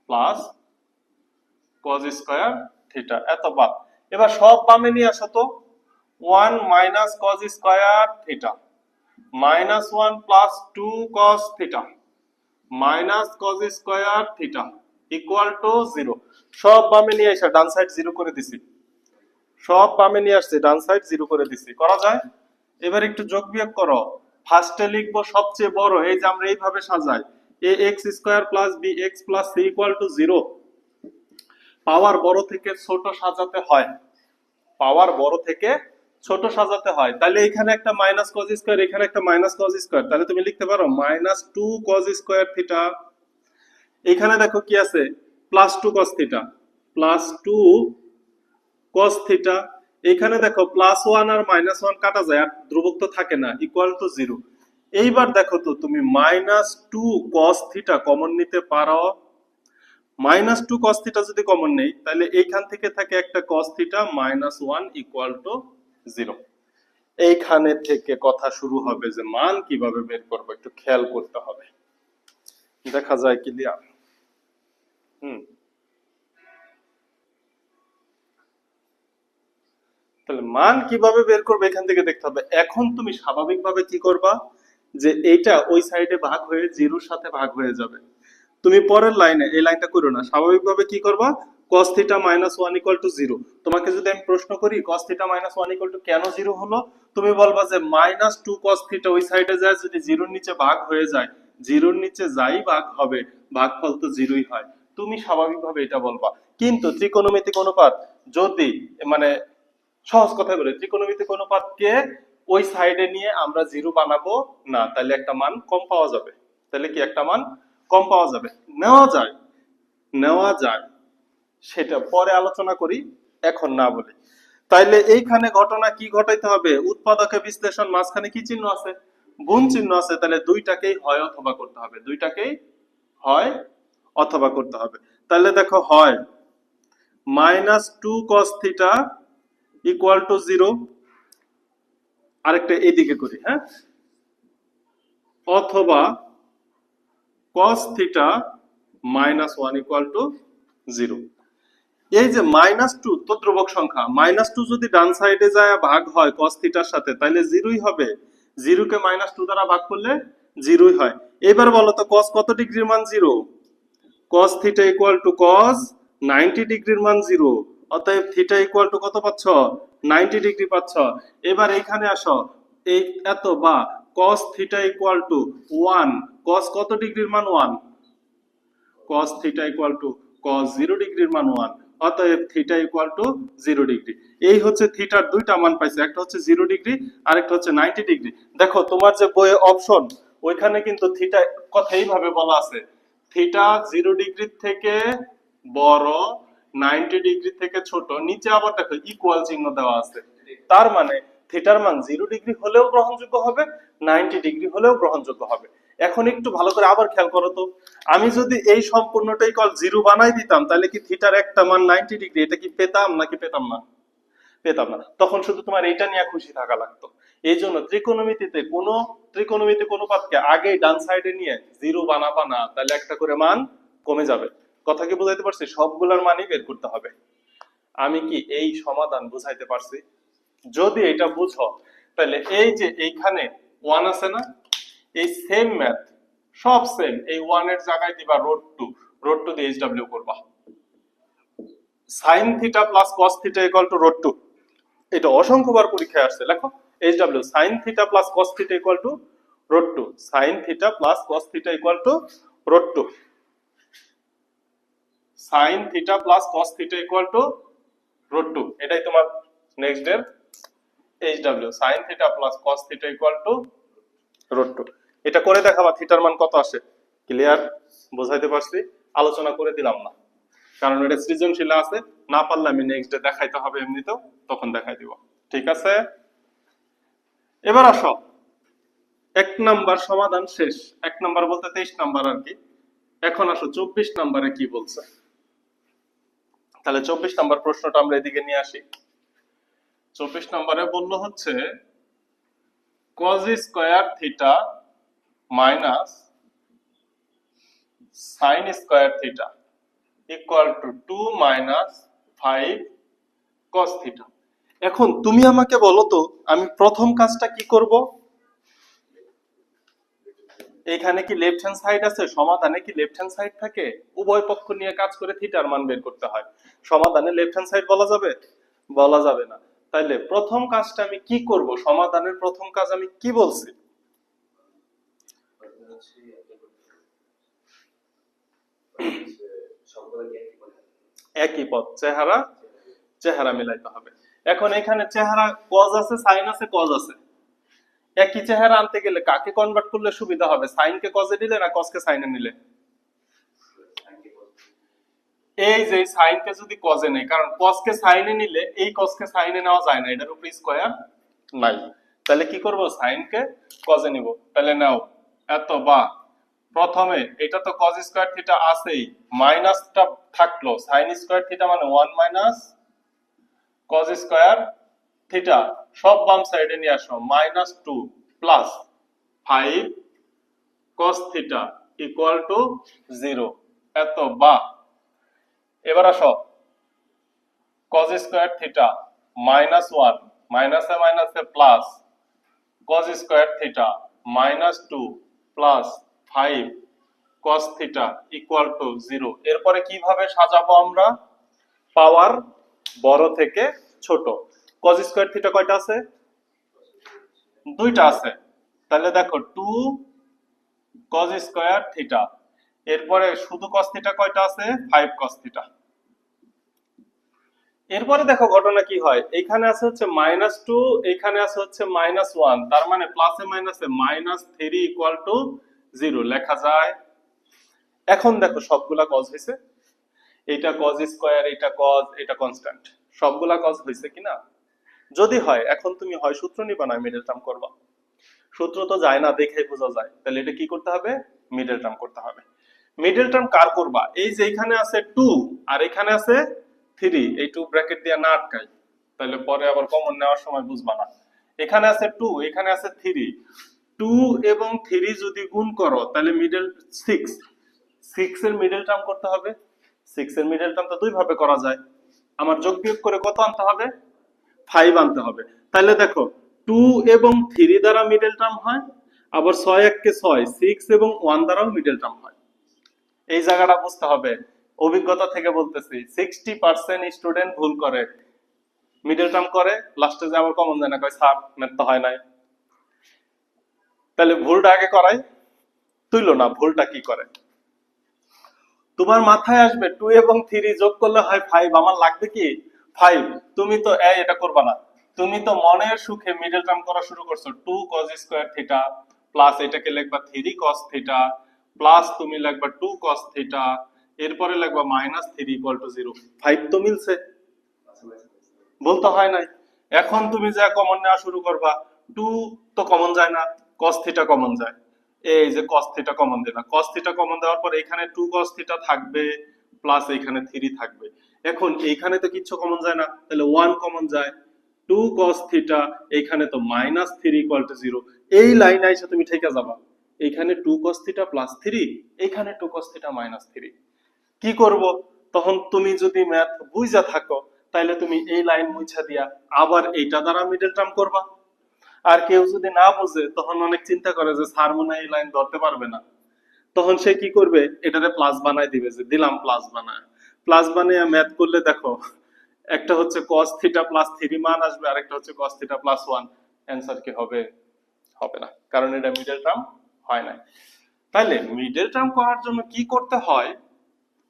plus cos square theta. এত বাদ। এবার সব বামে নিয়ে আসো তো। 1 minus cos square theta minus 1 plus 2 cos theta minus cos square theta equal to 0। সব বামে নিয়ে আসা, ডান সাইড 0 করে দিছি। সব বামে নিয়ে আসছে, ডান সাইড 0 করে দিছি। করা যায়? এবার একটু যোগ বিয়োগ করো। ফার্স্টে লিখবো সবচেয়ে বড়, এই যে আমরা এইভাবে সাজাই, ax square plus bx plus c equal to 0। পাওয়ার বড় থেকে ছোট সাজাতে হয়, পাওয়ার বড় থেকে ছোট সাজাতে হয়। তাহলে এখানে একটা মাইনাস cos স্কয়ার, এখানে একটা মাইনাস cos স্কয়ার, তাহলে তুমি লিখতে পারো মাইনাস 2 cos স্কয়ার থিটা। এখানে দেখো কি আছে? Plus 2 cos theta, plus 2 cos theta. এখানে দেখো প্লাস 1 আর মাইনাস 1 কাটা যায়, আর ধ্রুবক তো থাকে না, ইকুয়াল টু 0। এইবার দেখো তো, তুমি মাইনাস 2 cos থিটা কমন নিতে পারো। মাইনাস 2 cos থিটা যদি কমন নেই, তাহলে এইখান থেকে থাকে একটা cos theta minus 1 equal to 0। এইখানে থেকে কথা শুরু হবে যে মান কিভাবে বের করবো, একটু খেয়াল করতে হবে। দেখা যায় ক্লিয়ার? তাহলে মান কিভাবে বের করবে এখান থেকে দেখতে হবে। এখন তুমি স্বাভাবিকভাবে কি করবা, যে এইটা ওই সাইডে ভাগ হয়ে জিরোর সাথে ভাগ হয়ে যাবে। তুমি পরের লাইনে এই লাইনটা করো না, স্বাভাবিকভাবে কি করবা? cos theta minus 1 equal to 0। তোমাকে যদি আমি প্রশ্ন করি cos theta minus 1 equal two কেন 0 হলো, তুমি বলবা যে মাইনাস 2 cos থিটা ওই সাইডে যায়, যদি জিরোর নিচে ভাগ হয়ে যায়, জিরোর নিচে যাই ভাগ হবে, ভাগফল তো জিরোই হয়। তুমি স্বাভাবিকভাবে এটা বলবা। কিন্তু ত্রিকোণমিতিক অনুপাত যদি মানে সহজ কথা বলে ত্রিকোণমিতিক অনুপাতকে ওই সাইডে নিয়ে আমরা জিরো বানাবো না, তাহলে একটা মান কম পাওয়া যাবে। তাহলে কি একটা মান কম পাওয়া যাবে? নেওয়া যায় সেটা পরে আলোচনা করি, এখন না বলি। তাইলে এইখানে ঘটনা কি ঘটাইতে হবে? উৎপাদকে বিশ্লেষণ, মাঝখানে কি চিহ্ন আছে? গুণ চিহ্ন আছে। তাহলে দুইটাকেই হয় অথবা করতে হবে, দুইটাকেই হয় অথবা করতে হবে। তাহলে দেখো, হয় -2 cos থিটা ইকুয়াল টু 0, আরেকটা এইদিকে করি, হ্যাঁ, অথবা cos থিটা -1 ইকুয়াল টু 0। এই যে -2 তো ধ্রুবক সংখ্যা, -2 যদি ডান সাইডে যায় ভাগ হয় cos থিটার সাথে, তাহলে 0ই হবে। 0 কে -2 দ্বারা ভাগ করলে 0ই হয়। এবার বলো তো cos কত ডিগ্রির মান 0? cos theta equal two cos 90 ডিগ্রির মান 0। অতএব থিটা ইকুয়াল টু কত পাচ্ছ? 90 ডিগ্রি পাচ্ছ। এবার এখানে আসো, এই এত বা cos theta equal to 1, cos কত ডিগ্রির মান 1, cos theta equal two cos 0 ডিগ্রির মান 1। অতএব থিটা ইকুয়াল টু 0 ডিগ্রি। এই হচ্ছে থিটার দুইটা মান পাইছে, একটা হচ্ছে 0 ডিগ্রি আর একটা হচ্ছে 90 ডিগ্রি। দেখো তোমার যে বইয়ে অপশন, ওইখানে কিন্তু থিটা কথা এইভাবে বলা আছে, থিটা 0 ডিগ্রি থেকে বড়, 90 ডিগ্রি থেকে ছোট। নিচে আবার দেখো ইকুয়াল চিহ্ন দেওয়া আছে। তার মানে থিটার মান 0 ডিগ্রি হলেও গ্রহণযোগ্য হবে, 90 ডিগ্রি হলেও গ্রহণযোগ্য হবে। এখন একটু ভালো করে আবার খেয়াল করো তো, আমি যদি এই সম্পূর্ণটাই কল 0 বানাই দিতাম, তাহলে কি থিটার একটা মান 90 ডিগ্রি এটা কি পেতাম নাকি পেতাম না? পেতাম না। তখন শুধু তোমার এইটা নিয়ে খুশি থাকা লাগতো। এই জন্য ত্রিকোণমিতিতে কোনো ত্রিকোণমিতিক অনুপাতকে আগেই ডান সাইডে নিয়ে 0 বানাবা না, তাহলে একটা করে মান কমে যাবে। কথা কি বুঝাইতে পারছি? সবগুলোর মানই বের করতে হবে। আমি কি এই সমাধান বুঝাইতে পারছি? যদি এটা বুঝো, তাহলে এই যে এইখানে 1 আছে না, এই সেম ম্যাথ সব সেম, এই 1 এর জায়গায় দিবা √2 দিয়ে এইচডব্লিউ করবা। sin theta plus cos theta equal two √2, এটা অসংখ্যবার পরীক্ষায় আসছে। লেখো HW sin theta plus cos theta equal two √2, sin theta plus cos theta equal two √2, sin theta plus cos theta equal two √2। এটাই তোমার নেক্সট এর HW, sin theta plus cos theta equal two √2। এটা করে দেখাবা থিটার মান কত আসে। ক্লিয়ার? বুঝাইতে পারছি? আলোচনা করে দিলাম না, কারণ এটা সৃজনশীল আছে, না পারলে আমি নেক্সট ডে দেখাইতে হবে, এমনিতেও তখন দেখাই দিব। ঠিক আছে? এবার আসো, 1 নাম্বার সমাধান শেষ। 1 নাম্বার বলতে 23 নাম্বার আর কি। এখন আসো 24 নাম্বারে কি বলছে। তাহলে 24 নাম্বার প্রশ্নটা আমরা এদিকে নিয়ে আসি। 24 নাম্বারে বললো হচ্ছে cos square theta minus sin square theta equal two 2 minus 5 cos theta. এখন তুমি আমাকে বলো তো, আমি প্রথম কাজটা কি করব? এখানে কি লেফট হ্যান্ড সাইড আছে? সমাধানে কি লেফট হ্যান্ড সাইড থাকে? উভয় পক্ষ নিয়ে কাজ করে থিটার মান বের করতে হয়। সমাধানে লেফট হ্যান্ড সাইড বলা যাবে? বলা যাবে না। তাইলে প্রথম কাজটা আমি কি করব? সমাধানের প্রথম কাজ আমি কি বলছি? একই পদ, চেহারা মিলাইতে হবে। এখন এখানে চেহারা cos আছে, sin আছে, cos আছে। একই চেহারা আনতে গেলে কাকে কনভার্ট করলে সুবিধা হবে? sin কে cos এ নিলে না cos কে sin এ নিলে? এই যে sin কে যদি cos এ নেই, কারণ cos কে sin এ নিলে এই cos কে sin এ নেওয়া যায় না, এটার উপরে স্কয়ার নাই। তাহলে কি করব? sin কে cos এ নিব। তাহলে নাও এত বা প্রথমে এটা তো cos স্কয়ার থিটা আছেই, মাইনাসটা থাকলো, sin স্কয়ার থিটা মানে 1 মাইনাস cos স্কয়ার থিটা, সব বাম সাইডে নিয়ে আসো, -2 plus 5 cos theta equal to 0। এত বা এবার আসো, cos স্কয়ার থিটা -1 মাইনাসে মাইনাসে plus cos square theta -2 plus 5 cos theta equal to 0। এরপরে কিভাবে সাজাবো আমরা? পাওয়ার বড় থেকে ছোট। cos স্কয়ার থিটা কয়টা আছে? দুইটা আছে। তাহলে দেখো 2 cos স্কয়ার থিটা এরপরে শুধু cos থিটা কয়টা আছে 5 cos থিটা। এরপরে দেখো ঘটনা কি হয়, এখানে আছে হচ্ছে -2, এখানে আছে হচ্ছে -1, তার মানে প্লাসে মাইনাসে -3 ইকুয়াল টু 0 লেখা যায়। এখন দেখো সবগুলা cos হয়েছে, এটা cos স্কয়ার, এটা cos, এটা কনস্ট্যান্ট, সবগুলা cos হয়েছে কিনা? যদি হয় এখন তুমি হয় সূত্র নিবা না মিডল টার্ম করবা। সূত্র তো যায় না, দেখেই বোঝা যায়, তাহলে এটা কি করতে হবে? মিডল টার্ম করতে হবে। মিডল টার্ম কার করবা? এই যে এখানে আছে 2 আর এখানে আছে 3, এই 2 ব্র্যাকেট দিয়ে না আটকাই, তাহলে পরে আবার কমন নেওয়ার সময় বুঝবা না। এখানে আছে 2, এখানে আছে 3, 2 এবং 3 যদি গুণ করো তাহলে মিডল 6, 6 এর মিডল টার্ম করতে হবে। 6 এর মিডল টার্ম তো দুই ভাবে করা যায়, আমার যোগ বিয়োগ করে কত আনতে হবে? 5 আনতে হবে। তাহলে দেখো 2 এবং 3 দ্বারা মিডল টার্ম হয়, আবার 6 1 কে 6, 6 এবং 1 দ্বারাও মিডল টার্ম হয়। এই জায়গাটা বুঝতে হবে, অভিজ্ঞতা থেকে বলতেছি 60% স্টুডেন্ট ভুল করে, মিডল টার্ম করে লাস্টে যে আবার কমন যায় না, কয় স্যার ম্যাথ তো হয় নাই। তাহলে ভুলটা আগে করাই, তুইলো না, ভুলটা কি করে? তোমার মাথায় আসবে 2 এবং 3 যোগ করলে হয় 5, আমার লাগবে কি 5, তুমি তো এটা করবা না, তুমি তো মনের সুখে মিডল টার্ম করা শুরু করছো। 2 cos স্কয়ার থিটা প্লাস এটাকে লিখবা 3 cos থিটা প্লাস তুমি লিখবা 2 cos থিটা, এরপরে লিখবা -3 ইকুয়াল টু 0। 5 তো মিলছে, বলতে হয় নাই। এখন তুমি যা কমন নেওয়া শুরু করবা, 2 তো কমন যায় না, cos থিটা কমন যায়, এই যে cos থিটা কমন দিলা, cos থিটা কমন দেওয়ার পর এখানে 2 cos থিটা থাকবে প্লাস এখানে 3 থাকবে। এখন এইখানে তো কিছু কমন যায় না, তাহলে 1 কমন যায়, 2 cos থিটা, এখানে তো -3 ইকুয়াল টু 0। এই লাইনে এসে তুমি ঠেকে যাবা, এখানে 2 cos থিটা প্লাস 3, এখানে 2 cos থিটা -3। কি করব? তখন তুমি যদি ম্যাথ বুঝা থাকো তাহলে তুমি এই লাইন মুছা দিয়া আবার এইটা দ্বারা মিডল টার্ম করবা। আর কেউ যদি না বুঝে তখন অনেক চিন্তা করে যে স্যার মনে হয় এই লাইন ধরতে পারবে না, তখন সে কি করবে? এটারে প্লাস বানাই দিবে, যে দিলাম প্লাস বানায়। প্লাস বানিয়ে ম্যাথ করলে দেখো একটা হচ্ছে cos থিটা প্লাস 3 মান আসবে, আর একটা হচ্ছে cos থিটা প্লাস 1, অ্যানসার কি হবে? হবে না, কারণ এটা মিডল টার্ম হয় না। তাইলে মিডল টার্ম করার জন্য কি করতে হয়?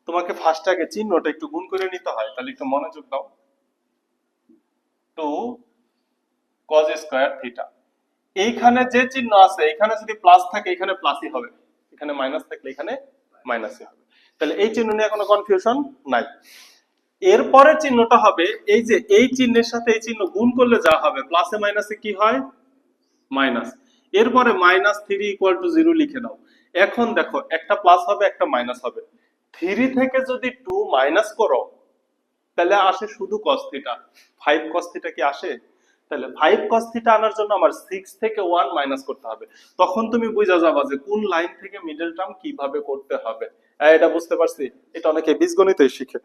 তোমাকে ফার্স্ট আগে চিহ্নটা একটু গুণ করে নিতে হয়, তাহলে একটু মনোযোগ দাও। 2 cos স্কয়ার থিটা, এইখানে যে চিহ্ন আছে এখানে যদি প্লাস থাকে এখানে প্লাসই হবে, এখানে মাইনাস থাকলে এখানে মাইনাসই হবে। তাহলে এই চিহ্ন নিয়ে কোনো কনফিউশন নাই। এরপরের চিহ্নটা হবে এই যে এই চিহ্নের সাথে এই চিহ্ন গুণ করলে যা হবে, প্লাসে মাইনাসে কি হয়? মাইনাস। এরপরে -3 ইকুয়াল টু 0 লিখে দাও। এখন দেখো একটা প্লাস হবে একটা মাইনাস হবে, 3 থেকে যদি 2 মাইনাস করো তাহলে আসে শুধু cos থিটা। 5 cos থিটা কি আসে? তাহলে 5 cos থিটা আনার জন্য আমার 6 থেকে 1 মাইনাস করতে হবে। তখন তুমি বুঝা যাবা যে কোন লাইন থেকে মিডল টার্ম কিভাবে করতে হবে। এটা বুঝতে পারছি, এটা অনেকে বীজগণিতে শিখে।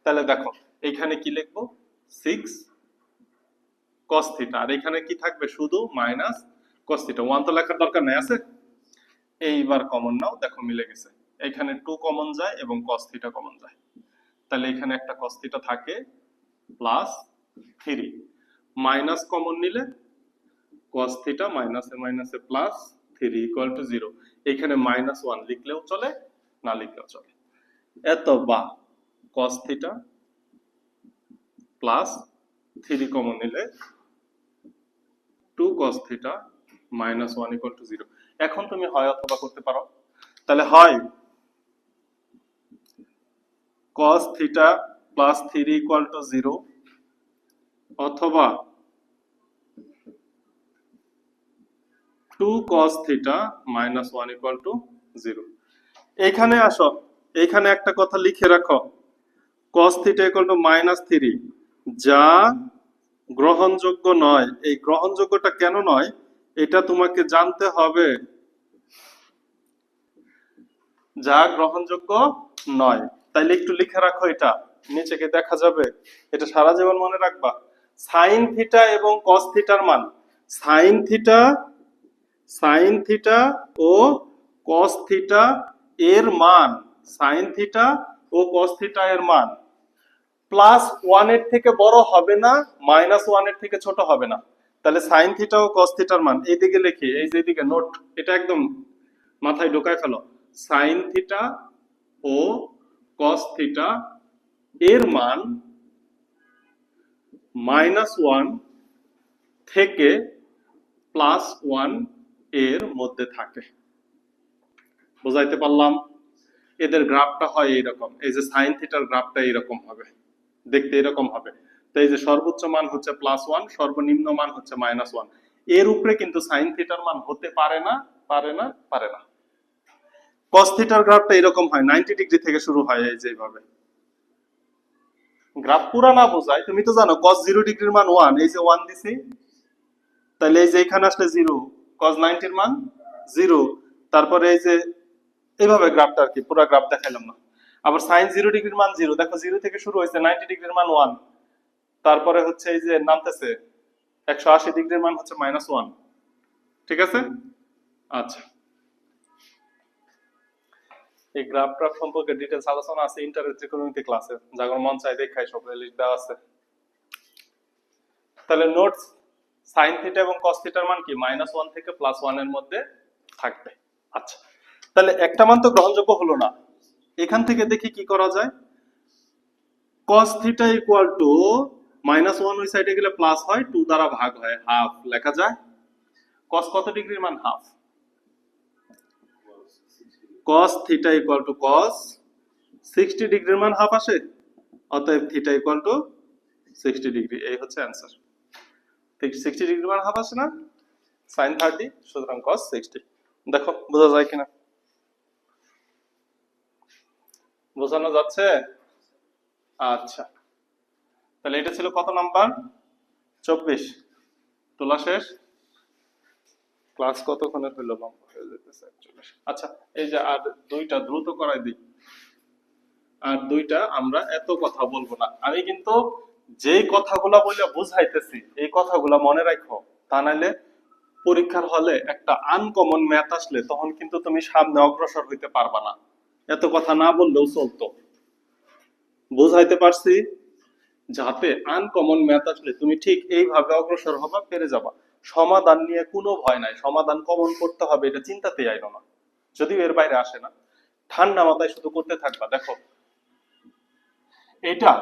তাহলে দেখো এখানে কি লিখবো? 6 cos থিটা, আর এখানে কি থাকবে? শুধু cos থিটা। 1 তো লেখার দরকার নাই, আছে? এইবার কমন নাও, দেখো মিলে গেছে। এখানে 2 কমন যায় এবং cos থিটা কমন যায়, তাহলে এখানে একটা cos থিটা থাকে প্লাস 3, মাইনাস কমন নিলে cos থিটা মাইনাসে মাইনাসে প্লাস 3 ইকুয়াল টু 0। এখানে -1 লিখলেও চলে, না লিখলেও চলে। এত বা cos থিটা প্লাস 3 কমন নিলে 2 cos থিটা -1 ইকুয়াল টু 0। এখন তুমি হয় অথবা করতে পারো, তাহলে হয় cos theta plus 3 equal to 0, অথবা 2 cos থিটা -1 ইকুয়াল টু 0। এইখানে আসো, এইখানে একটা কথা লিখে রাখো, cos থিটা ইকুয়াল টু -3 যা গ্রহণযোগ্য নয়। এই গ্রহণযোগ্যটা কেন নয় এটা তোমাকে জানতে হবে। যা গ্রহণযোগ্য নয়, তাইলে একটু লিখে রাখো, এটা নিচে গিয়ে দেখা যাবে, এটা সারা জীবন মনে রাখবা। সাইন থিটা এবং cos থিটার মান, সাইন থিটা ও cos থিটা এর মান, সাইন থিটা ও cos থিটা এর মান +1 এর থেকে বড় হবে না, -1 এর থেকে ছোট হবে না। তাহলে সাইন থিটা ও cos থিটার মান এইদিকে লিখি, এই যে এদিকে নোট, এটা একদম মাথায় ঢোকায় ফেলো। সাইন থিটা ও cos থিটা এর মান -1 থেকে +1 এর মধ্যে থাকে। বুঝাইতে পারলাম? এদের গ্রাফটা হয় এইরকম, এই যে সাইন থিটার গ্রাফটা এইরকম হবে, দেখতে এরকম হবে। তো এই যে সর্বোচ্চ মান হচ্ছে +1, সর্বনিম্ন মান হচ্ছে -1। এর উপরে কিন্তু সাইন থিটার মান হতে পারে না, পারে না, পারে না। cos থিটার গ্রাফটা এরকম হয়, 90 ডিগ্রি থেকে শুরু হয় এই যে এইভাবে। গ্রাফ পুরা না বোঝায়, তুমি তো জানো cos 0 ডিগ্রির মান 1, এই যে 1 দিছি, তাহলে এই যে এখানে আসলে 0, cos 90 এর মান 0। তারপরে এই যে এইভাবে গ্রাফটা আর কি, পুরো গ্রাফ দেখাইলাম না। আবার sin 0 ডিগ্রির মান 0, দেখো 0 থেকে শুরু হয়েছে, 90 ডিগ্রির মান 1, তারপরে হচ্ছে এই যে নামতেছে 180 ডিগ্রির মান হচ্ছে -1। ঠিক আছে? আচ্ছা, এই গ্রাফ ট্রাফ সম্পর্কে ডিটেইলস আলোচনা আছে ইন্টারেস্ট ত্রিকোণমিতি ক্লাসে, যার মন চাই দেখাই, সব লিস্ট দেওয়া আছে। তাহলে নোটস, sin থিটা এবং cos থিটার মান কি -1 থেকে +1 এর মধ্যে থাকবে। আচ্ছা, তাহলে একটা মান তো গ্রহণযোগ্য হলো না, এখান থেকে দেখি কি করা যায়। cos থিটা ইকুয়াল টু -1 ওই সাইডে গেলে প্লাস হয়, 2 দ্বারা ভাগ হয়, হাফ লেখা যায়। cos কত ডিগ্রির মান half? cos theta equal two cos 60 ডিগ্রির মান হাফ আসে, অতএব থিটা ইকুয়াল টু 60 ডিগ্রি, এই হচ্ছে অ্যান্সার। ঠিক 60 ডিগ্রির মান হাফ আসে না, sin 30, সুতরাং cos 60। দেখো বোঝা যায় কিনা, বোঝানো যাচ্ছে? আচ্ছা, তাহলে এটা ছিল কত নাম্বার? 24। তোলা শেষ। ক্লাস কতক্ষণের হলো? লম্বা হয়ে যেতেছে 41। আচ্ছা, এই যে আর দুইটা দ্রুত করাই দিই, আর দুইটা আমরা এত কথা বলবো না। আমি কিন্তু যেই কথাগুলা বলে বুঝাইতেছি এই কথাগুলা মনে রাখো, তা নাইলে পরীক্ষার হলে একটা আনকমন ম্যাথ আসলে তখন কিন্তু তুমি সামনে অগ্রসর হইতে পারবা না। এত কথা না বললেও চলতো। বুঝাইতে পারছি? যাতে আনকমন ম্যাথ আসলে তুমি ঠিক এইভাবে অগ্রসর হবা, পেরে যাবা। সমাধান নিয়ে কোনো ভয় নাই, সমাধান কমন করতে হবে এটা চিন্তাতেই আইলো না, যদিও এর বাইরে আসে না। ঠান্ডা মাথায় শুধু করতে থাকবা। দেখো এটা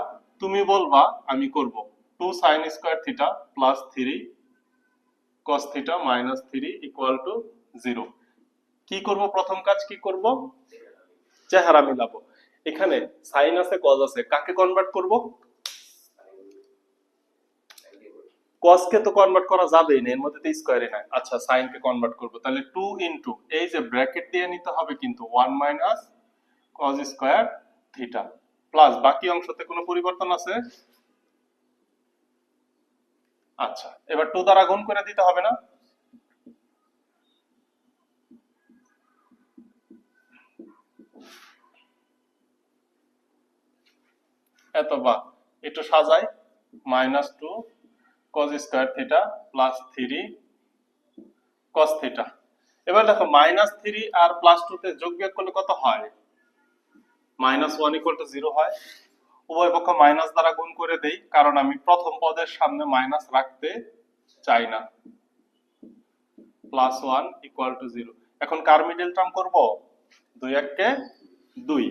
তুমি বলবা আমি করব, 2 sin square theta plus 3 cos theta minus 3 equal to 0। কি করব? প্রথম কাজ কি করব? চেহারা মিলাবো। এখানে সাইন আছে, cos আছে, কাকে কনভার্ট করব? cos কে তো কনভার্ট করা যাবেই না, এর মধ্যে তো স্কয়ারই নাই। আচ্ছা, sin কে কনভার্ট করব, তাহলে 2 ইনটু এই যে ব্র্যাকেট দিয়ে নিতে হবে কিন্তু 1 minus cos square theta plus বাকি অংশতে কোনো পরিবর্তন আছে? আচ্ছা, এবার 2 দ্বারা গুণ করে দিতে হবে না? এত বা একটু সাজাই, -2 cos square theta plus 3 cos theta. এবার দেখো -3 আর +2 তে যোগ বিয়োগ করলে কত হয়? -1 = 0 হয়। উভয় পক্ষ মাইনাস দ্বারা গুণ করে দেই, কারণ আমি প্রথম পদের সামনে মাইনাস রাখতে চাই না। +1 = 0। এখন কার মিডল টার্ম করব? 2 1 কে 2,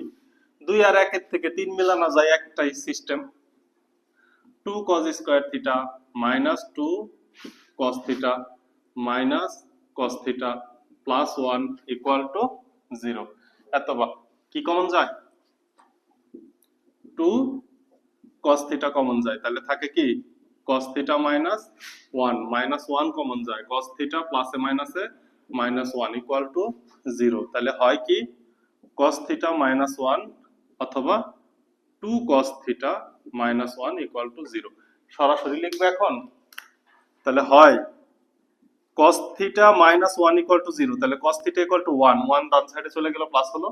2 আর 1 এর থেকে 3 মিলানো যায়, একটাই system. 2 cos square theta minus 2 cos theta minus cos theta plus 1 equal to 0। এত বা কি কমন যায়? 2 cos থিটা কমন যায়, তাহলে থাকে কি cos theta minus 1, minus 1 common যায়, cos থিটা প্লাসে মাইনাসে মাইনাস 1 ইকুয়াল টু 0। তাহলে হয় কি cos থিটা মাইনাস 1 অথবা 2 cos theta minus 1 equal to 0। সরাসরি লিখবো এখন, তাহলে হয় cos theta minus 1 equal to 0, তাহলে cos থিটা ইকুয়াল টু 1, 1 ডান সাইডে চলে গেল, প্লাস হলো।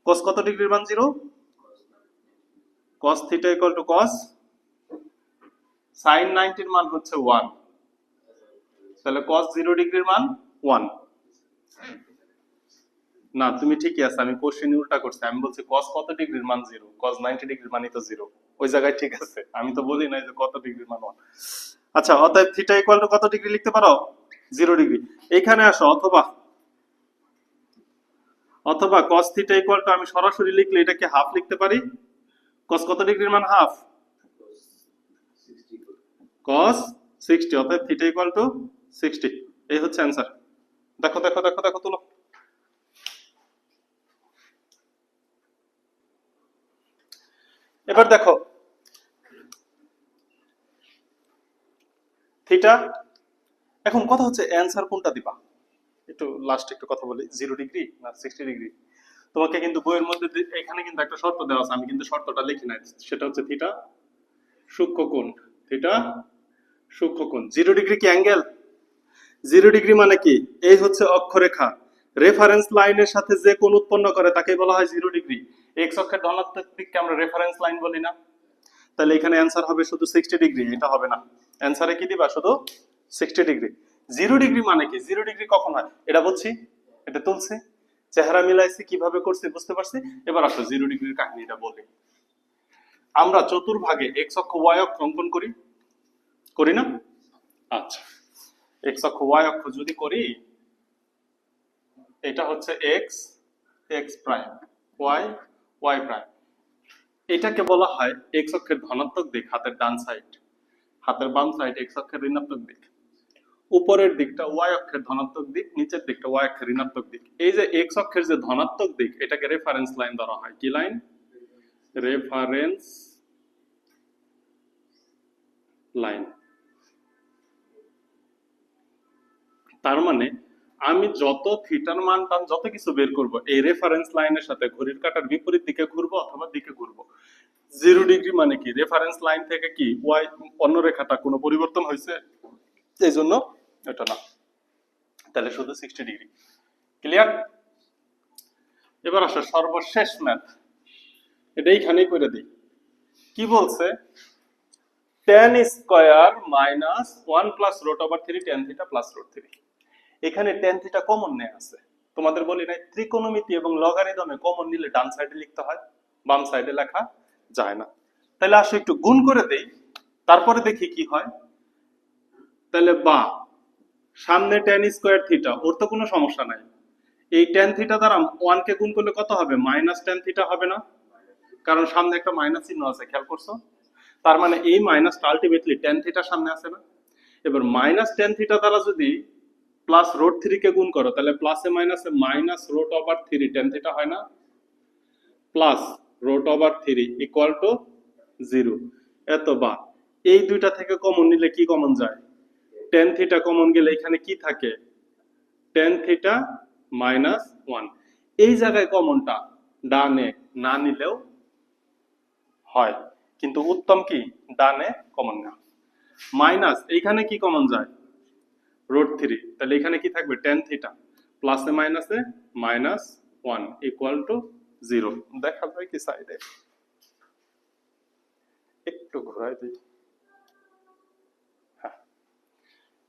cos কত ডিগ্রির মান 0? cos theta equal two cos sin 90 এর মান হচ্ছে 1, তাহলে cos 0 ডিগ্রির মান 1। না, তুমি ঠিকই আছে, আমি কোশ্চেন উল্টা করছি, আমি বলছি cos কত ডিগ্রির মান 0, cos 90 ডিগ্রির মানই তো 0, ওই জায়গায় ঠিক আছে, আমি তো বলি নাই যে কত ডিগ্রির মান 1। আচ্ছা, অতএব থিটা ইকুয়াল টু কত ডিগ্রি লিখতে পারো? 0 ডিগ্রি। এখানে আসো, অথবা অথবা cos থিটা ইকুয়াল টু আমি সরাসরি লিখলে এটাকে হাফ লিখতে পারি। cos কত ডিগ্রির মান হাফ? cos 60, অতএব থিটা ইকুয়াল টু 60। এই হচ্ছে অ্যান্সার। দেখো দেখো দেখো দেখো তুলো। এবার দেখো থিটা, এখন কথা হচ্ছে অ্যান্সার কোনটা দিবা। একটু লাস্ট একটু কথা বলি, 0 ডিগ্রি না 60 ডিগ্রি। তোমাকে কিন্তু বইয়ের মধ্যে এখানে কিন্তু একটা শর্ত দেওয়া আছে, আমি কিন্তু শর্তটা লিখি নাই। সেটা হচ্ছে থিটা সূক্ষ্মকোণ, থিটা সূক্ষ্মকোণ। 0 ডিগ্রি কি অ্যাঙ্গেল? 0 ডিগ্রি মানে কি? এই হচ্ছে অক্ষরেখা, রেফারেন্স লাইনের সাথে যে কোণ উৎপন্ন করে তাকে বলা হয় 0 ডিগ্রি। এক্স অক্ষের ধনাত্মক দিককে আমরা রেফারেন্স লাইন বলি না? তাহলে এখানে অ্যান্সার হবে শুধু 60 ডিগ্রি, এটা হবে না। অ্যান্সারে কি দিবা? শুধু 60 ডিগ্রি। 0 ডিগ্রি মানে কি? 0 ডিগ্রি কখন হয় এটা বুঝছি, এটা তুলছি, চেহারা মিলাইছি, কিভাবে করছি বুঝতে পারছি। এবার আসো 0 ডিগ্রির কাহিনীটা বলি। আমরা চতুর্ভাগে এক্স অক্ষ ওয়াই অক্ষ অঙ্কন করি, করি না? আচ্ছা, এক্স অক্ষ ওয়াই অক্ষ যদি করি, এটা হচ্ছে X, X prime, Y, Y prime. এটাকে বলা হয় এক্স অক্ষের ধনাত্মক দিক, হাতের ডান সাইড, হাতের বাম সাইড এক্স অক্ষের ঋণাত্মক দিক, উপরের দিকটা ওয়াই অক্ষের ধনাত্মক দিক, নিচের দিকটা ওয়াই অক্ষের ঋণাত্মক দিক। এই যে এক্স অক্ষের যে ধনাত্মক দিক, এটাকে রেফারেন্স লাইন ধরা হয়। কি লাইন? Reference line. তার মানে আমি যত থিটার মান টান যত কিছু বের করব, এই রেফারেন্স লাইনের সাথে ঘড়ির কাঁটার বিপরীত দিকে ঘুরবো অথবা দিকে ঘুরবো। 0 ডিগ্রি মানে কি? রেফারেন্স লাইন থেকে কি ওয়াই অন্য রেখাটা কোনো পরিবর্তন হয়েছে? এই জন্য এটা না, তাহলে শুধু 60 ডিগ্রি। ক্লিয়ার? এবার আসো সর্বশেষ ম্যাথ, এটা এইখানেই করে দিই। কি বলছে? tan square minus 1 plus root over 3 tan theta plus root 3। এখানে tan থিটা কমন নেওয়া আছে। তোমাদের বলি নাই ত্রিকোণমিতি এবং লগারিদমে কমন নিলে ডান সাইডে লিখতে হয়, বাম সাইডে লেখা যায় না। তাহলে আসো একটু গুণ করে দেই, তারপরে দেখি কি হয়। তাহলে বা সামনে tan স্কয়ার থিটা, ওর তো কোনো সমস্যা নাই। এই tan থিটা দ্বারা 1 কে গুণ করলে কত হবে? মাইনাস tan থিটা হবে না? কারণ সামনে একটা মাইনাস চিহ্ন আছে, খেয়াল করছো? তার মানে এই মাইনাসটা আলটিমেটলি tan থিটার সামনে আছে না? এবার মাইনাস tan থিটা দ্বারা যদি প্লাস রুট 3 কে গুণ করো, তাহলে প্লাসে মাইনাসে minus root over 3 tan theta হয় না? Plus root over 3 equal to 0। এত বা এই দুইটা থেকে কমন নিলে কি কমন যায়? tan থিটা কমন গেলে এখানে কি থাকে? tan theta minus 1। এই জায়গায় কমনটা ডানে না নিলেও হয়, কিন্তু উত্তম কি ডানে কমন না। মাইনাস এইখানে কি কমন যায়? রুট 3, তাহলে এখানে কি থাকবে? tan থিটা প্লাসে মাইনাসে মাইনাস 1 ইকুয়াল টু 0। দেখা যায় কি সাইডে? একটু ঘোরাই দিই। হ্যাঁ,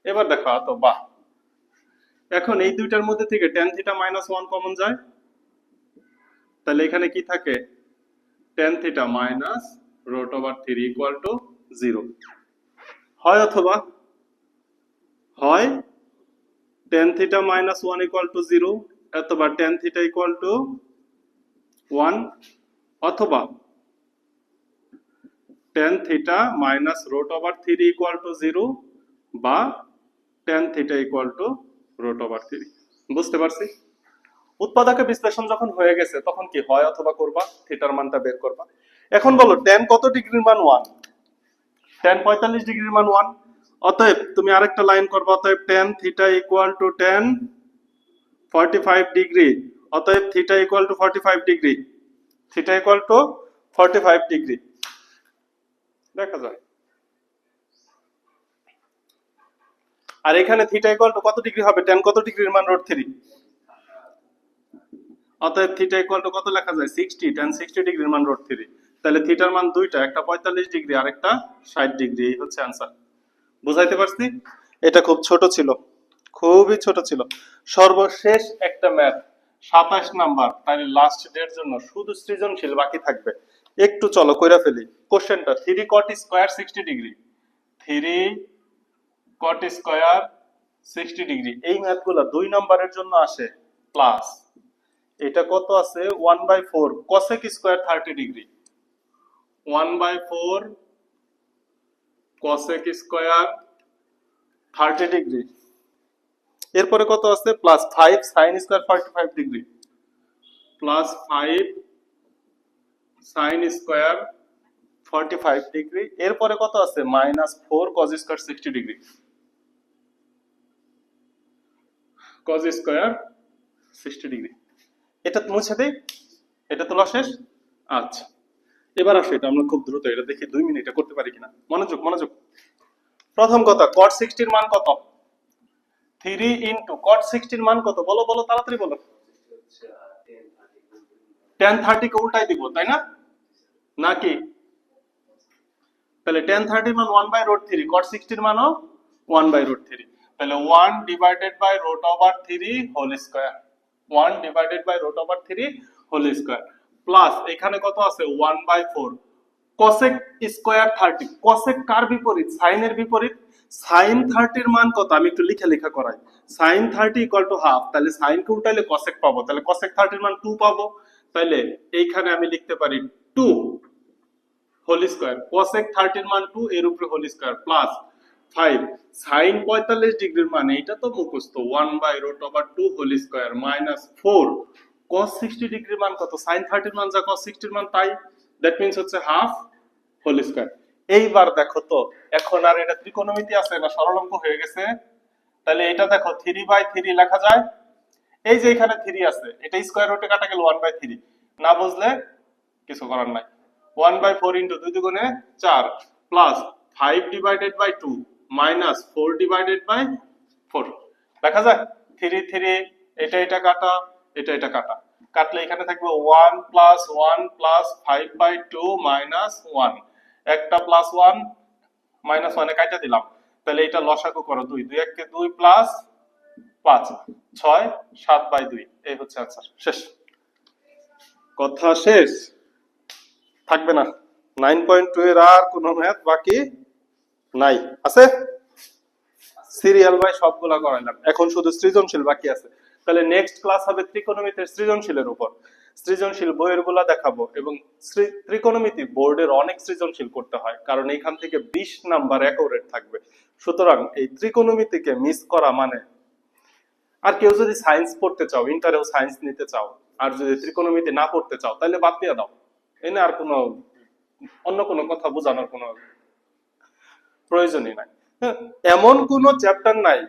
এবার দেখো তো বাহ, এখন এই দুইটার মধ্যে থেকে tan থিটা মাইনাস 1 কমন যায়, তাহলে এখানে কি থাকে? tan theta minus root over 3 equal to 0। হয় অথবা হয় tan theta minus 1 equal to 0, অথবা tan থিটা ইকুয়াল টু 1, অথবা tan theta minus root over 3 equal to 0, বা tan theta equal to root over 3। বুঝতে পারছি? উৎপাদকে বিশ্লেষণ যখন হয়ে গেছে তখন কি হয় অথবা করবা, থিটার মানটা বের করবা। এখন বলো tan কত ডিগ্রির মান 1? tan 45 ডিগ্রির মান 1। অতএব তুমি আরেকটা লাইন করবা, অতএব tan theta equal to tan 45 degree, অতএব theta equal to 45 degree, theta equal to 45 degree. দেখা যায়। আর এখানে থিটা ইকুয়াল টু কত ডিগ্রি হবে? tan কত ডিগ্রির মান রুট 3, অতএব থিটা ইকুয়াল টু কত লেখা যায়? 60, tan 60 ডিগ্রির মান রুট 3। তাহলে থিটার মান দুইটা, একটা 45 ডিগ্রি আর একটা 60 ডিগ্রি। এই হচ্ছে आंसर। বুঝাইতে পারছি? এটা খুব ছোট ছিল, খুবই ছোট ছিল। সর্বশেষ একটা ম্যাথ 27 নাম্বার, তাহলে লাস্ট ডের জন্য শুধু সৃজনশীল বাকি থাকবে। একটু চলো কইরা ফেলি কোশ্চেনটা। 3 cot square 60 degree, 3 cot square 60 degree. এই ম্যাথগুলো 2 নাম্বারের জন্য আসে প্লাস, এটা কত আছে 1/4 cosec square 30 degree 1/4 cosec square 30 degree এরপরে কত আছে plus 5 sin square 45 degree plus 5 sin square 45 degree এরপরে কত আছে minus 4 cos square 60 degree cos square 60 degree এটা মুছে দেই এটা তোলা শেষ আচ্ছা এবার আসো এটা আমরা খুব দ্রুত এটা দেখি 2 মিনিটে করতে পারি কিনা মনোযোগ মনোযোগ প্রথম কথা cot 60 এর মান কত 3 ইনটু cot 60 এর মান কত বলো বলো তাড়াতাড়ি বলো tan 30 কে উল্টাই দিব তাই না নাকি তাহলে tan 30 এর মান 1/√3 cot 60 এর মানও 1/√3 তাহলে 1 divided by √3 whole square 1 divided by √3 whole square plus এখানে কত আছে 1/4 cosec স্কয়ার 30 cosec কার বিপরীত sin এর বিপরীত sin 30 এর মান কত আমি একটু লেখা করাই sin 30 = হাফ তাহলে sin কে উল্টাইলে cosec পাবো তাহলে cosec 30 এর মান 2 পাবো তাহলে এইখানে আমি লিখতে পারি 2 হোল স্কয়ার cosec 30 এর মান 2 এর উপরে হোল স্কয়ার প্লাস 5 sin 45 ডিগ্রির মানে এটা তো মুখস্থ 1/√2 হোল স্কয়ার মাইনাস 4 cos 60 ডিগ্রির মান কত sin 30 এর মান যা cos 60 এর মান তাই দ্যাট মিন্স হচ্ছে হাফ হোল স্কয়ার এইবার দেখো তো এখন আর এটা ত্রিকোণমিতি আছে না সরল অঙ্ক হয়ে গেছে তাহলে এটা দেখো 3/3 লেখা যায় এই যে এখানে 3 আছে এটা স্কয়ার রুটে কাটা গেল 1/3 না বুঝলে কিছু করার নাই 1/4 ইনটু 2 দুগুণে 4 plus 5 divided by 2 minus 4 divided by 4 লেখা যায় 3 3 এটা কাটা এটা কাটা কাটলে এখানে থাকবে 1 প্লাস 1 প্লাস 5/2 মাইনাস 1 একটা প্লাস 1 মাইনাস 1 এ কাটা দিলাম তাহলে এটা লসাগু করো 2 2 1 কে 2 প্লাস 5 6 7/2 এই হচ্ছে आंसर শেষ কথা শেষ থাকবে না 9.2 এর আর কোনো ম্যাথ বাকি নাই আছে সিরিয়াল বাই সবগুলা করাইলাম এখন শুধু সৃজনশীল বাকি আছে তাহলে নেক্সট ক্লাস হবে ত্রিকোণমিতির সৃজনশীলের উপর সৃজনশীল বইয়েরগুলা দেখাবো এবং ত্রিকোণমিতি বোর্ডের অনেক সৃজনশীল করতে হয় কারণ এইখান থেকে 20 নাম্বার অ্যাকুরেট থাকবে সুতরাং এই ত্রিকোণমিতিকে মিস করা মানে আর কেউ যদি সায়েন্স পড়তে চাও ইন্টারেও সায়েন্স নিতে চাও আর যদি ত্রিকোণমিতি না পড়তে চাও তাহলে বাদ দিয়ে দাও এনে আর কোনো অন্য কোনো কথা বোঝানোর কোনো প্রয়োজনই নাই এমন কোনো চ্যাপ্টার নাই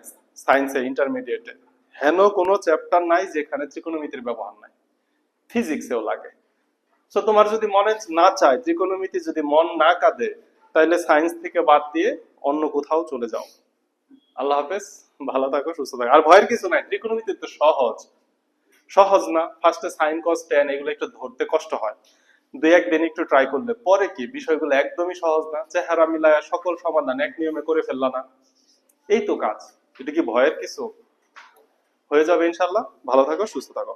সায়েন্সে ইন্টারমিডিয়েটে হেন কোনো চ্যাপ্টার নাই যেখানে ত্রিকোণমিতির ব্যবহার নাই ফিজিক্সেও লাগে সো তোমার যদি মনে না চায় ত্রিকোণমিতি যদি মন না কাঁদে তাহলে সায়েন্স থেকে বাদ দিয়ে অন্য কোথাও চলে যাও আল্লাহ হাফেজ ভালো থাকো সুস্থ থাকো আর ভয়ের কিছু নাই ত্রিকোণমিতি তো সহজ না ফার্স্টে sin cos tan এগুলো একটু ধরতে কষ্ট হয় দুই একদিন একটু ট্রাই করলে পরে কি বিষয়গুলো একদমই সহজ না চেহারা মিলায়া সকল সমাধান এক নিয়মে করে ফেললা না এই তো কাজ এটা কি ভয়ের কিছু হয়ে যাবে ইনশাআল্লাহ ভালো থাকো সুস্থ থাকো